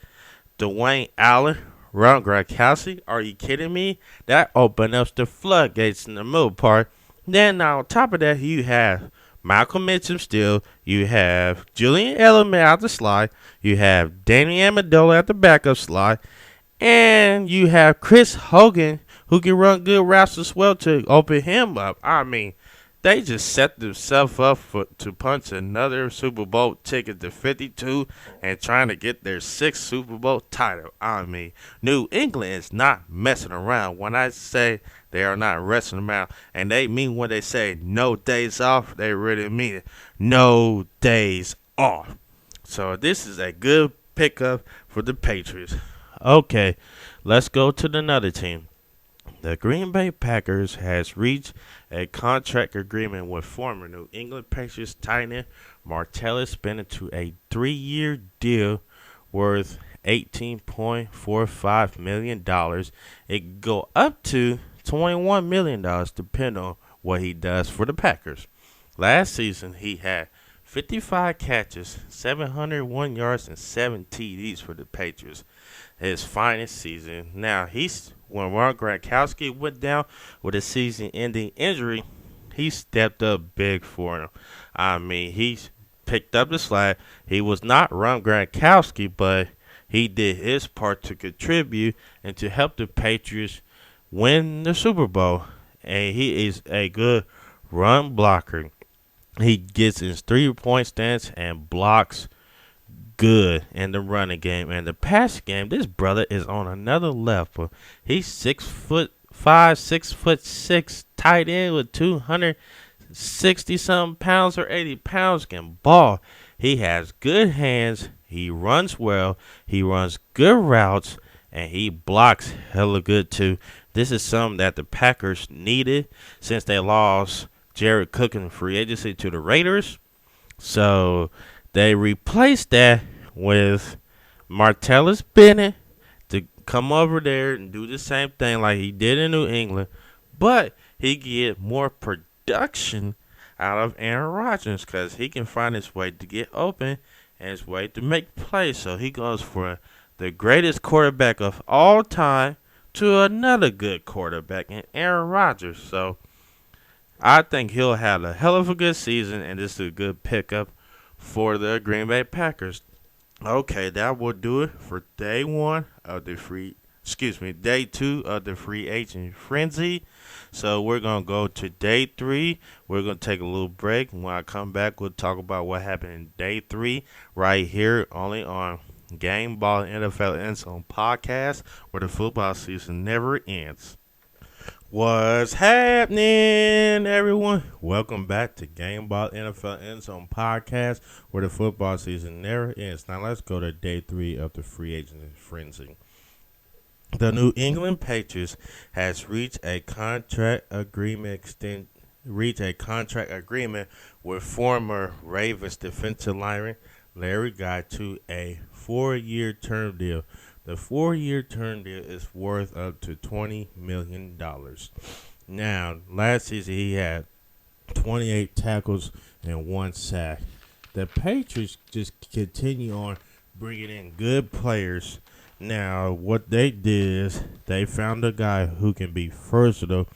S1: Dwayne Allen, Ron Gronkowski. Are you kidding me? That opened up the floodgates in the middle part. Then on top of that, you have Malcolm Mitchell still. You have Julian Edelman out the slide. You have Danny Amendola at the backup slide. And you have Chris Hogan, who can run good routes as well to open him up. I mean, they just set themselves up to punch another Super Bowl ticket to 52 and trying to get their sixth Super Bowl title. I mean, New England is not messing around. When I say they are not messing around, and they mean when they say no days off, they really mean it. No days off. So this is a good pickup for the Patriots. Okay, let's go to another team. The Green Bay Packers has reached a contract agreement with former New England Patriots tight end Martellus Bennett to a 3-year deal worth $18.45 million. It can go up to $21 million depending on what he does for the Packers. Last season, he had 55 catches, 701 yards, and 7 TDs for the Patriots. His finest season. Now, when Ron Gronkowski went down with a season-ending injury, he stepped up big for him. I mean, he picked up the slack. He was not Ron Gronkowski, but he did his part to contribute and to help the Patriots win the Super Bowl. And he is a good run blocker. He gets his 3-point stance and blocks good in the running game. And the pass game, this brother is on another level. He's 6'5", 6'6" tight end with 260-something pounds or 80 pounds, can ball. He has good hands. He runs well. He runs good routes. And he blocks hella good too. This is something that the Packers needed since they lost Jared Cook in free agency to the Raiders. So they replaced that with Martellus Bennett to come over there and do the same thing like he did in New England. But he get more production out of Aaron Rodgers because he can find his way to get open and his way to make plays. So he goes for the greatest quarterback of all time to another good quarterback in Aaron Rodgers. So I think he'll have a hell of a good season, and this is a good pickup for the Green Bay Packers. Okay, that will do it for day 2 of the free agent frenzy. So we're going to go to day 3. We're going to take a little break. When I come back, we'll talk about what happened in day 3 right here only on Gameball NFL Endzone podcast, where the football season never ends. What's happening, everyone? Welcome back to Gameball NFL Endzone podcast, where the football season never ends. Now let's go to day 3 of the free agent frenzy. The New England Patriots has reached a contract agreement with former Ravens defensive lineman Larry Guy to a 4-year term deal. The 4-year term deal is worth up to $20 million. Now, last season he had 28 tackles and 1 sack. The Patriots just continue on bringing in good players. Now, what they did is they found a guy who can be versatile.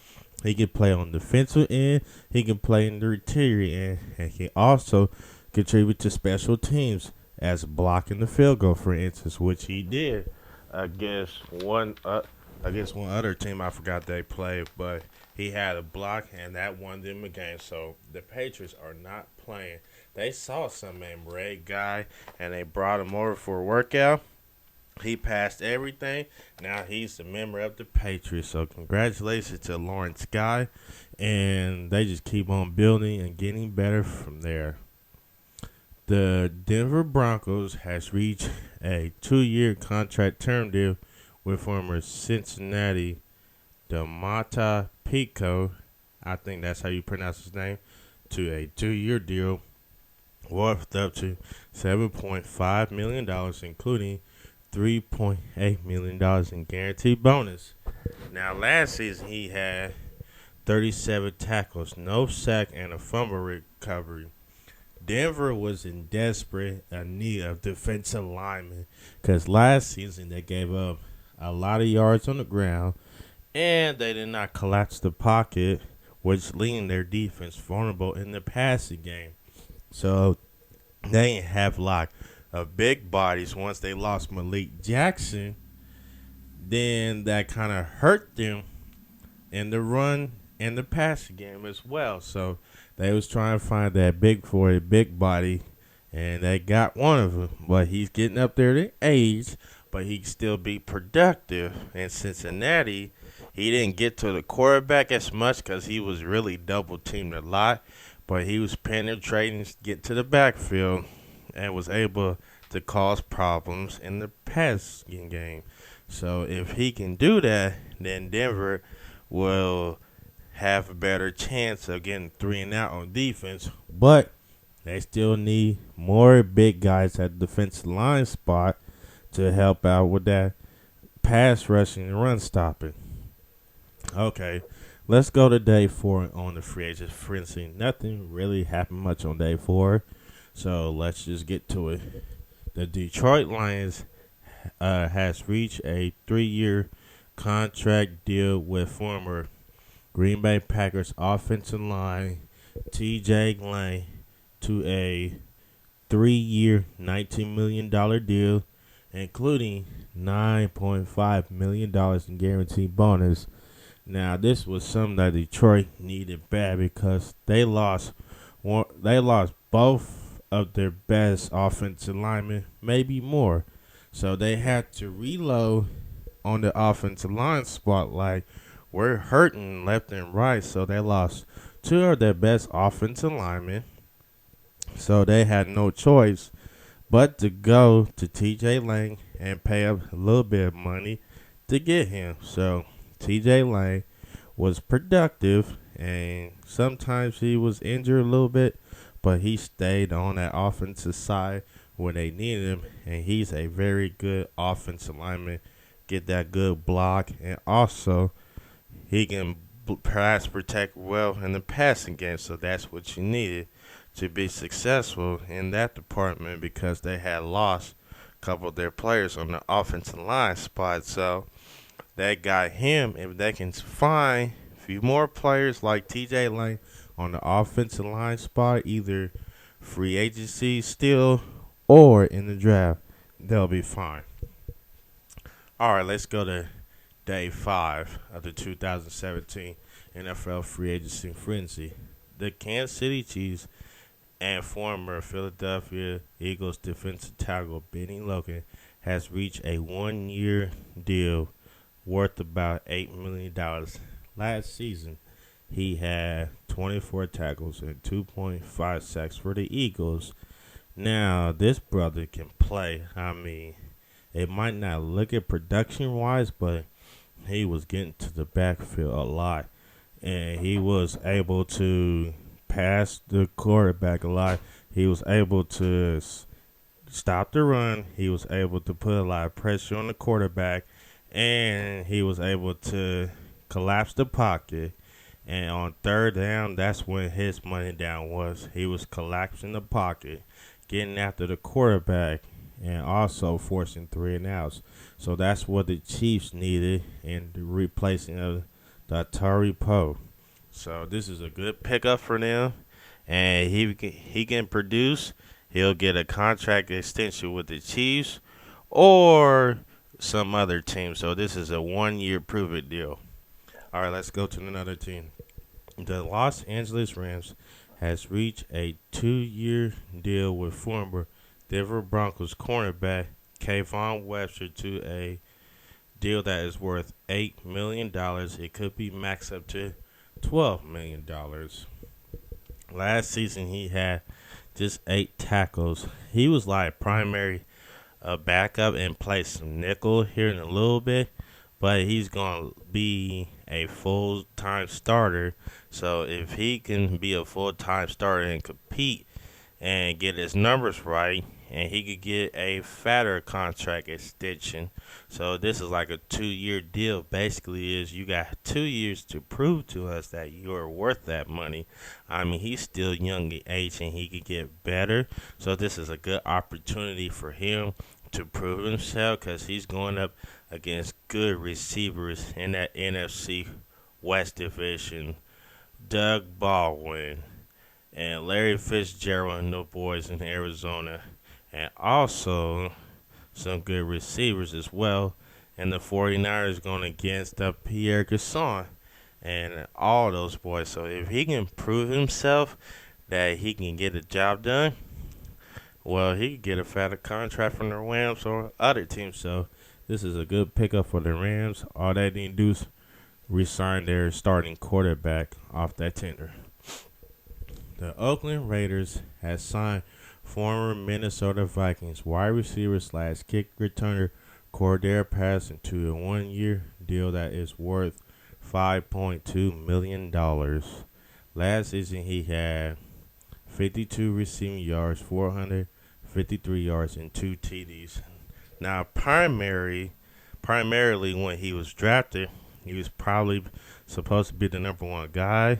S1: He can play on the defensive end. He can play in the interior end. And he also contribute to special teams as blocking the field goal, for instance, which he did against one other team. I forgot they played, but he had a block, and that won them a game. So the Patriots are not playing. They saw some named Ray Guy, and they brought him over for a workout. He passed everything. Now he's a member of the Patriots. So congratulations to Lawrence Guy, and they just keep on building and getting better from there. The Denver Broncos has reached a 2-year contract term deal with former Cincinnati Domata Pico, I think that's how you pronounce his name, to a 2-year deal worth up to $7.5 million, including $3.8 million in guaranteed bonus. Now, last season he had 37 tackles, no sack, and a fumble recovery. Denver was in desperate need of defensive linemen because last season they gave up a lot of yards on the ground and they did not collapse the pocket, which leaving their defense vulnerable in the passing game. So they didn't have like big bodies. Once they lost Malik Jackson, then that kind of hurt them in the run and the passing game as well. So they was trying to find that big for a big body, and they got one of them. But he's getting up there to age, but he can still be productive. In Cincinnati, he didn't get to the quarterback as much because he was really double teamed a lot, but he was penetrating, get to the backfield, and was able to cause problems in the passing game. So if he can do that, then Denver will have a better chance of getting 3-and-out on defense. But they still need more big guys at the defensive line spot to help out with that pass rushing and run stopping. Okay, let's go to day 4 on the free agent frenzy. Nothing really happened much on day 4, so let's just get to it. The Detroit Lions has reached a 3-year contract deal with former Green Bay Packers offensive line TJ Lang to a 3-year, $19 million deal, including $9.5 million in guaranteed bonus. Now, this was something that Detroit needed bad because they lost both of their best offensive linemen, maybe more. So they had to reload on the offensive line spotlight. We're hurting left and right, so they lost 2 of their best offensive linemen. So they had no choice but to go to TJ Lang and pay up a little bit of money to get him. So TJ Lang was productive, and sometimes he was injured a little bit, but he stayed on that offensive side when they needed him, and he's a very good offensive lineman. Get that good block, and also he can pass protect well in the passing game, so that's what you needed to be successful in that department because they had lost a couple of their players on the offensive line spot. So they got him. If they can find a few more players like TJ Lang on the offensive line spot, either free agency still or in the draft, they'll be fine. All right, let's go to day 5 of the 2017 NFL free agency frenzy. The Kansas City Chiefs and former Philadelphia Eagles defensive tackle Benny Logan has reached a 1-year deal worth about $8 million. Last season, he had 24 tackles and 2.5 sacks for the Eagles. Now, this brother can play. I mean, it might not look at production-wise, but he was getting to the backfield a lot. And he was able to pass the quarterback a lot. He was able to stop the run. He was able to put a lot of pressure on the quarterback. And he was able to collapse the pocket. And on 3rd down, that's when his money down was. He was collapsing the pocket, getting after the quarterback, and also forcing 3-and-outs. So that's what the Chiefs needed in the replacing of the Atari Poe. So this is a good pickup for them, and he can produce. He'll get a contract extension with the Chiefs or some other team. So this is a 1-year prove-it deal. All right, let's go to another team. The Los Angeles Rams has reached a 2-year deal with former Denver Broncos cornerback Kayvon Webster to a deal that is worth $8 million. It could be maxed up to $12 million. Last season, he had just 8 tackles. He was like primary backup and played some nickel here in a little bit, but he's going to be a full-time starter. So if he can be a full-time starter and compete and get his numbers right, and he could get a fatter contract extension. So this is like a 2-year deal. Basically, is you got 2 years to prove to us that you're worth that money. I mean, he's still young in age and he could get better. So this is a good opportunity for him to prove himself because he's going up against good receivers in that NFC West division. Doug Baldwin and Larry Fitzgerald and the boys in Arizona, and also some good receivers as well. And the 49ers going against Pierre Garçon and all those boys. So if he can prove himself that he can get a job done, well, he could get a fatter contract from the Rams or other teams. So this is a good pickup for the Rams. All they need to do is re-sign their starting quarterback off that tender. The Oakland Raiders has signed former Minnesota Vikings wide receiver / kick returner Cordero Patterson to a 1-year deal that is worth $5.2 million. Last season he had 52 receiving yards, 453 yards, and 2 TDs. Now, primarily when he was drafted, he was probably supposed to be the number 1 guy,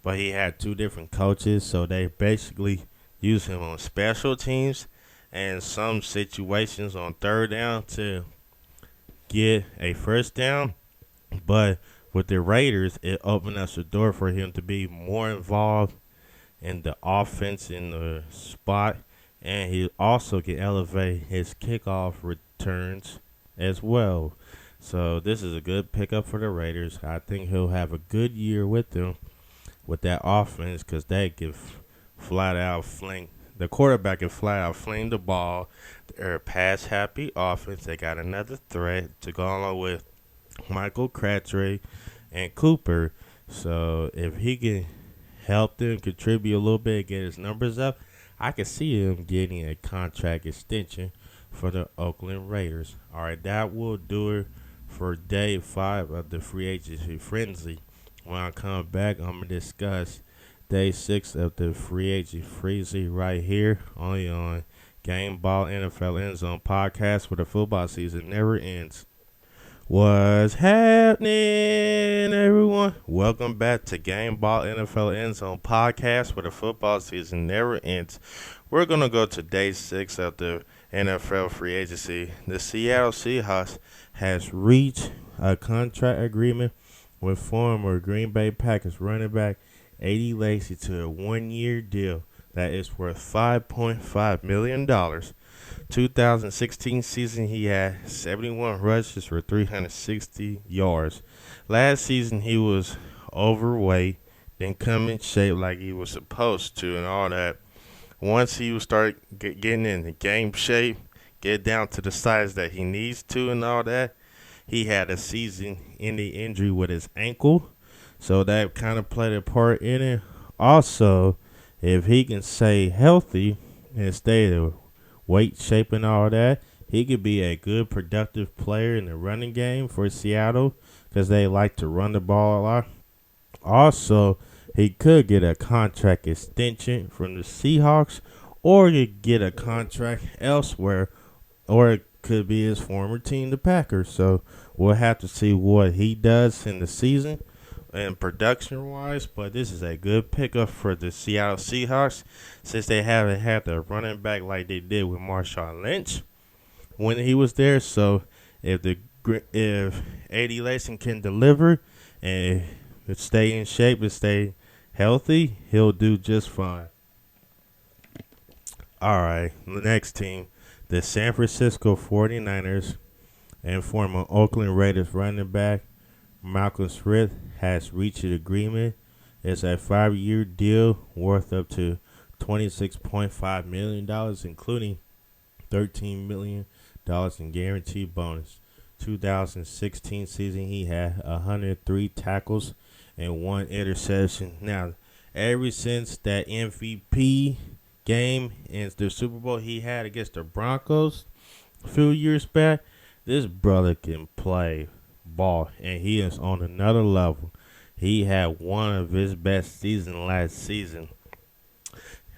S1: but he had 2 different coaches, so they basically used him on special teams and some situations on third down to get a first down. But with the Raiders, it opened up the door for him to be more involved in the offense in the spot, and he also can elevate his kickoff returns as well. So this is a good pickup for the Raiders. I think he'll have a good year with them with that offense because they can flat out fling. The quarterback can flat out fling the ball. They're a pass-happy offense. They got another threat to go along with Michael Crabtree and Cooper. So if he can help them contribute a little bit, get his numbers up, I can see him getting a contract extension for the Oakland Raiders. All right, that will do it for day 5 of the free agency frenzy. When I come back, I'm going to discuss day 6 of the free agency frenzy right here, only on Gameball NFL Endzone podcast, where the football season never ends. What's happening, everyone? Welcome back to Gameball NFL Endzone podcast, where the football season never ends. We're going to go to day 6 of the NFL free agency. The Seattle Seahawks has reached a contract agreement with former Green Bay Packers running back Eddie Lacy to a 1-year deal that is worth $5.5 million. 2016 season, he had 71 rushes for 360 yards. Last season, he was overweight, didn't come in shape like he was supposed to and all that. Once he would start getting in the game shape, get down to the size that he needs to and all that, he had a season-ending injury with his ankle, so that kind of played a part in it. Also, if he can stay healthy and stay the weight shape and all that, he could be a good productive player in the running game for Seattle because they like to run the ball a lot. Also, he could get a contract extension from the Seahawks, or he could get a contract elsewhere, or it could be his former team, the Packers. So we'll have to see what he does in the season and production-wise, but this is a good pickup for the Seattle Seahawks since they haven't had the running back like they did with Marshawn Lynch when he was there. So if Eddie Lacy can deliver and stay in shape and stay healthy, he'll do just fine. All right, the next team, the San Francisco 49ers and former Oakland Raiders running back Malcolm Smith has reached an agreement. It's a 5-year deal worth up to $26.5 million, including $13 million in guaranteed bonus. 2016 season, he had 103 tackles and 1 interception. Now, ever since that MVP game in the Super Bowl he had against the Broncos a few years back, this brother can play ball, and he is on another level. He had one of his best seasons last season.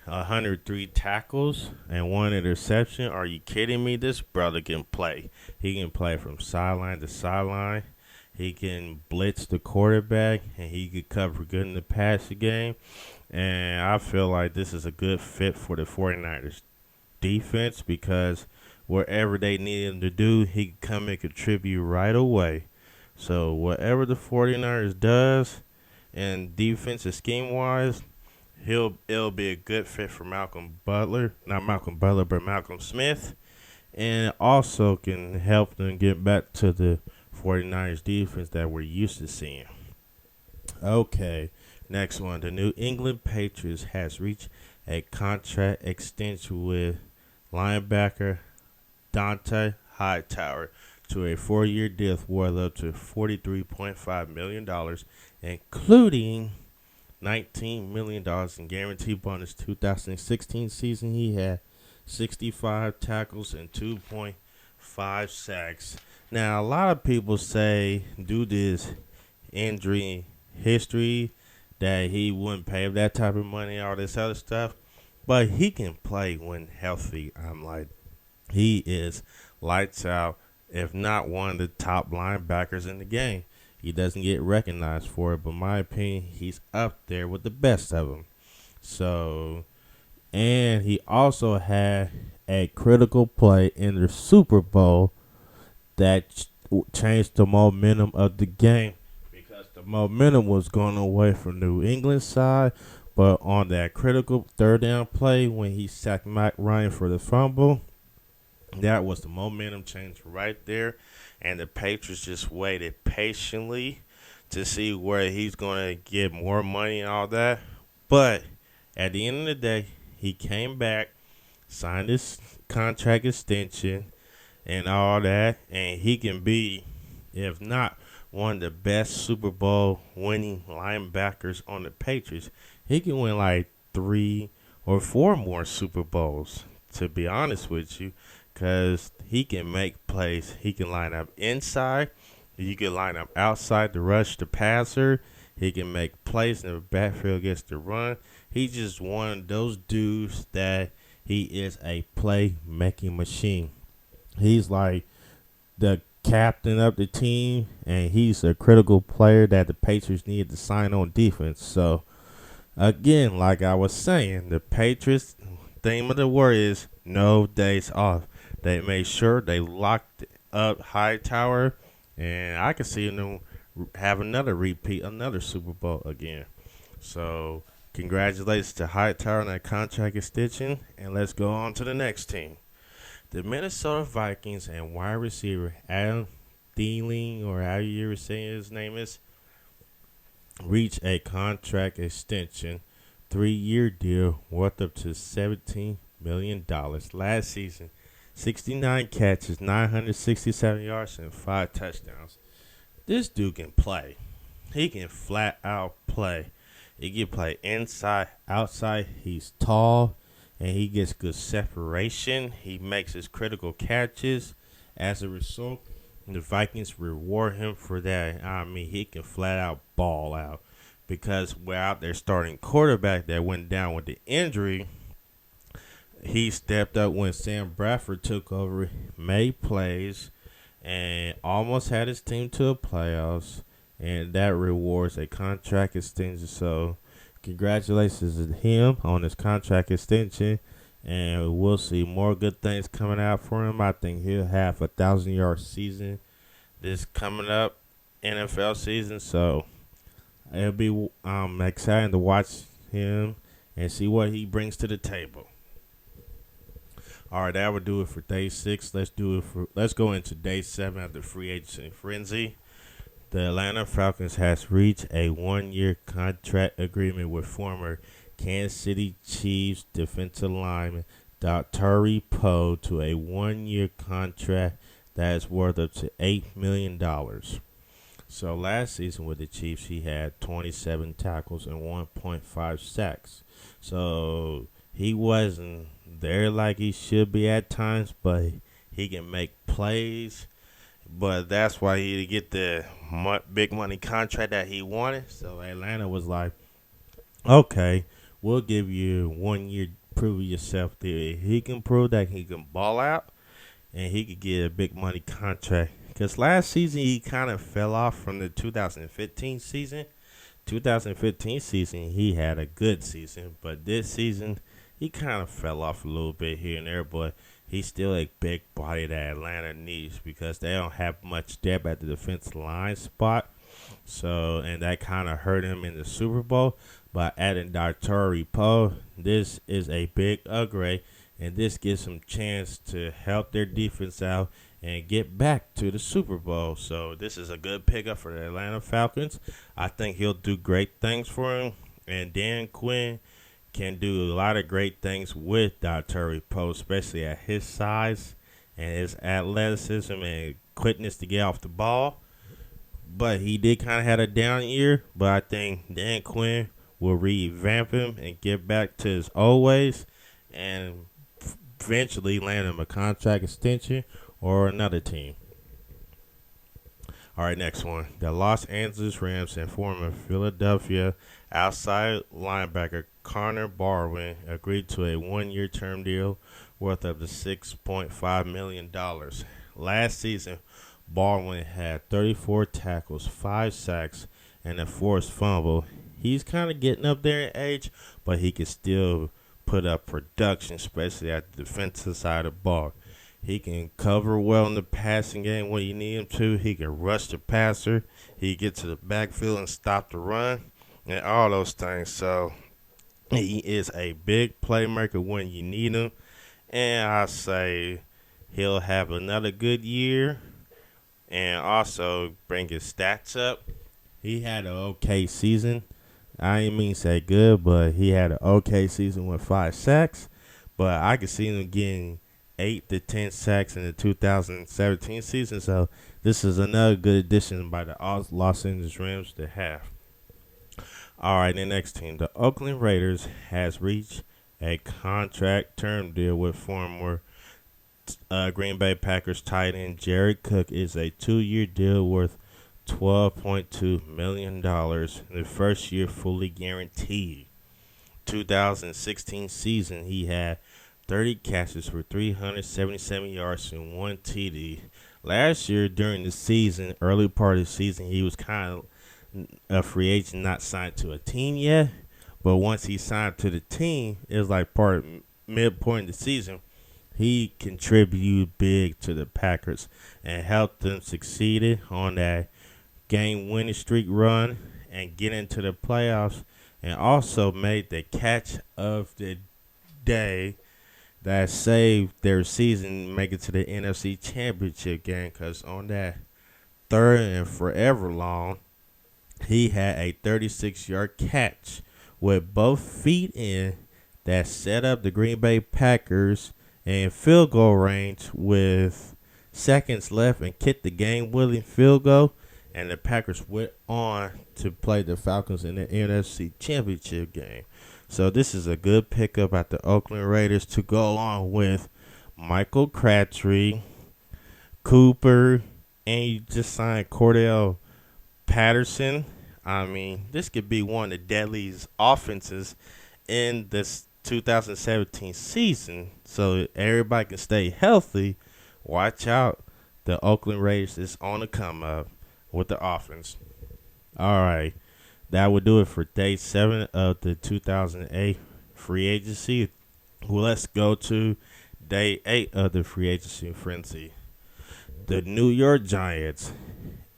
S1: 103 tackles and one interception. Are you kidding me? This brother can play. He can play from sideline to sideline. He can blitz the quarterback, and he can cover good in the passing game. And I feel like this is a good fit for the 49ers defense because wherever they need him to do, he can come and contribute right away. So whatever the 49ers does and defensive scheme wise, it'll be a good fit for Malcolm Butler, not Malcolm Butler, but Malcolm Smith, and it also can help them get back to the 49ers defense that we're used to seeing. Okay, next one. The New England Patriots has reached a contract extension with linebacker Dante Hightower to a 4-year deal worth up to $43.5 million, including $19 million in guaranteed bonus. 2016 season, he had 65 tackles and 2.5 sacks. Now, a lot of people say, due to his injury history, that he wouldn't pay that type of money, all this other stuff. But he can play when healthy. I'm like, he is lights out, if not one of the top linebackers in the game. He doesn't get recognized for it, but in my opinion, he's up there with the best of them. So, and he also had a critical play in the Super Bowl that changed the momentum of the game because the momentum was going away from New England's side. But on that critical third down play when he sacked Matt Ryan for the fumble, that was the momentum change right there. And the Patriots just waited patiently to see where he's going to get more money and all that. But at the end of the day, he came back, signed his contract extension and all that. And he can be, if not one of the best Super Bowl winning linebackers on the Patriots, he can win like 3 or 4 more Super Bowls, to be honest with you. Because he can make plays. He can line up inside. You can line up outside to rush the passer. He can make plays in the backfield against the run. He's just one of those dudes that he is a play-making machine. He's like the captain of the team, and he's a critical player that the Patriots needed to sign on defense. So, again, like I was saying, the Patriots' theme of the word is no days off. They made sure they locked up Hightower, and I can see them have another repeat, another Super Bowl again. So, congratulations to Hightower on that contract extension, and let's go on to the next team. The Minnesota Vikings and wide receiver Adam Thielen, or how you were saying his name is, reached a contract extension, 3-year deal worth up to $17 million. Last season, 69 catches, 967 yards, and 5 touchdowns. This dude can play. He can flat out play. He can play inside, outside. He's tall, and he gets good separation. He makes his critical catches. As a result, the Vikings reward him for that. I mean, he can flat out ball out. Because without their starting quarterback that went down with the injury, he stepped up when Sam Bradford took over, made plays, and almost had his team to the playoffs. And that rewards a contract extension. So, congratulations to him on his contract extension. And we'll see more good things coming out for him. I think he'll have a 1,000-yard season this coming up NFL season. So, it'll be exciting to watch him and see what he brings to the table. All right, that would do it for day 6. Let's go into day 7 of the free agency frenzy. The Atlanta Falcons has reached a 1-year contract agreement with former Kansas City Chiefs defensive lineman Dontari Poe to a 1-year contract that is worth up to $8 million. So last season with the Chiefs, he had 27 tackles and 1.5 sacks. So he wasn't there like he should be at times, but he can make plays. But that's why he didn't get the big money contract that he wanted. So Atlanta was like, okay, we'll give you 1 year prove yourself there. He can prove that he can ball out and he could get a big money contract. Because last season he kind of fell off from the 2015 season. 2015 season he had a good season, but this season he kind of fell off a little bit here and there. But he's still a big body that Atlanta needs because they don't have much depth at the defensive line spot. So, and that kind of hurt him in the Super Bowl. By adding Dartori Poe, this is a big upgrade, and this gives them chance to help their defense out and get back to the Super Bowl. So this is a good pickup for the Atlanta Falcons. I think he'll do great things for him, and Dan Quinn can do a lot of great things with Dartori Poe, especially at his size and his athleticism and quickness to get off the ball. But he did kind of have a down year, but I think Dan Quinn will revamp him and get back to his old ways and eventually land him a contract extension or another team. All right, next one. The Los Angeles Rams and former Philadelphia outside linebacker Connor Barwin agreed to a one-year term deal worth up to $6.5 million. Last season, Barwin had 34 tackles, 5 sacks, and a forced fumble. He's kind of getting up there in age, but he can still put up production, especially at the defensive side of the ball. He can cover well in the passing game when you need him to. He can rush the passer. He can get to the backfield and stop the run and all those things. So he is a big playmaker when you need him. And I say he'll have another good year and also bring his stats up. He had an okay season. I didn't mean to say good, but he had an okay season with 5 sacks. But I could see him getting 8 to 10 sacks in the 2017 season. So this is another good addition by the Los Angeles Rams to have. All right, the next team. The Oakland Raiders has reached a contract term deal with former Green Bay Packers tight end Jared Cook. Is a 2-year deal worth $12.2 million. The first year fully guaranteed. 2016 season, he had 30 catches for 377 yards and 1 TD. Last year during the season, early part of the season, he was kind of a free agent, not signed to a team yet. But once he signed to the team, it was like part of midpoint of the season. He contributed big to the Packers and helped them succeed on that game-winning streak run and get into the playoffs, and also made the catch of the day that saved their season, make it to the NFC Championship game. Because on that third and forever long, he had a 36-yard catch with both feet in that set up the Green Bay Packers in field goal range with seconds left and kicked the game-winning field goal. And the Packers went on to play the Falcons in the NFC Championship game. So this is a good pickup at the Oakland Raiders to go along with Michael Crabtree, Cooper, and you just signed Cordell Patterson. I mean, this could be one of the deadliest offenses in this 2017 season. So everybody can stay healthy. Watch out. The Oakland Raiders is on the come up with the offense. All right. That would do it for day 7 of the 2008 free agency. Well, let's go to day 8 of the free agency frenzy. The New York Giants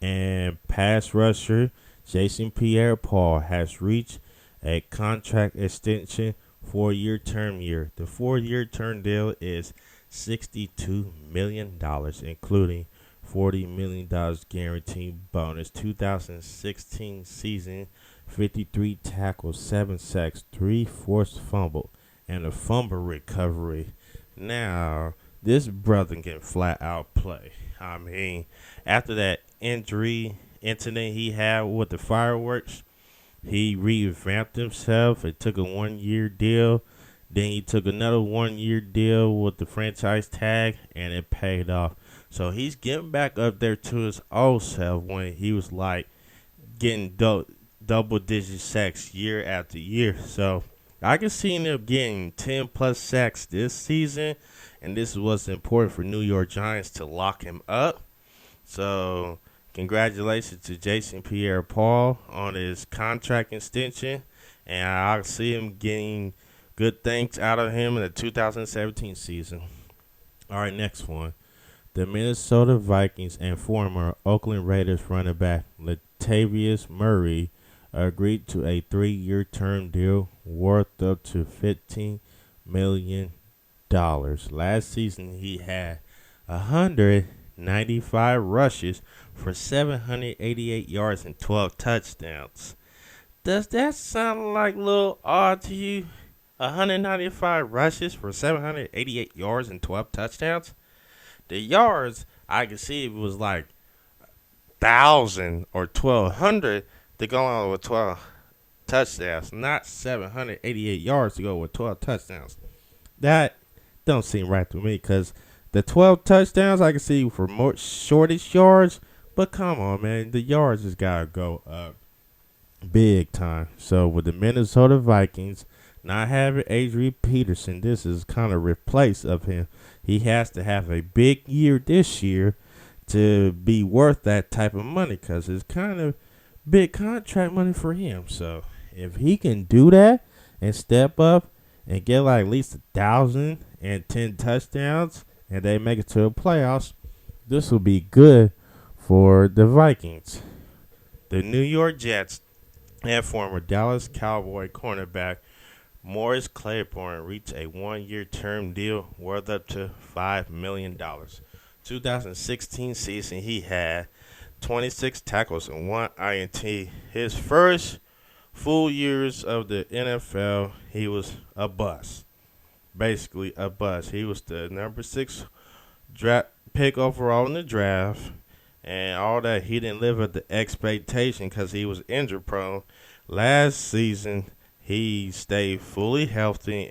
S1: and pass rusher Jason Pierre-Paul has reached a contract extension 4-year term year. The 4-year term deal is $62 million, including $40 million guaranteed bonus. 2016 season, 53 tackles, 7 sacks, 3 forced fumble, and a fumble recovery. Now, this brother can flat out play. I mean, after that injury incident he had with the fireworks, he revamped himself. It took a 1-year deal. Then he took another 1-year deal with the franchise tag, and it paid off. So he's getting back up there to his old self when he was like getting double-digit sacks year after year. So I can see him getting 10 plus sacks this season, and this is what's important for New York Giants to lock him up. So, congratulations to Jason Pierre-Paul on his contract extension, and I'll see him getting good things out of him in the 2017 season. All right, next one. The Minnesota Vikings and former Oakland Raiders running back Latavius Murray agreed to a 3-year term deal worth up to $15 million. Last season, he had 195 rushes for 788 yards and 12 touchdowns. Does that sound like a little odd to you? 195 rushes for 788 yards and 12 touchdowns? The yards, I could see if it was like 1,000 or 1,200 to go on with 12 touchdowns, not 788 yards to go with 12 touchdowns. That don't seem right to me because the 12 touchdowns I can see for more shortest yards, but come on, man, the yards just gotta go up big time. So with the Minnesota Vikings not having Adrian Peterson, this is kind of replace of him. He has to have a big year this year to be worth that type of money because it's kind of big contract money for him. So if he can do that and step up and get like at least 1,010 touchdowns and they make it to the playoffs, this will be good for the Vikings. The New York Jets and former Dallas Cowboy cornerback Morris Claiborne reached a 1-year term deal worth up to $5 million. 2016 season, he had 26 tackles and 1 INT. His first full years of the NFL, he was a bust. Basically a bust. He was the number 6 draft pick overall in the draft. And all that, he didn't live up to expectation because he was injury prone. Last season, he stayed fully healthy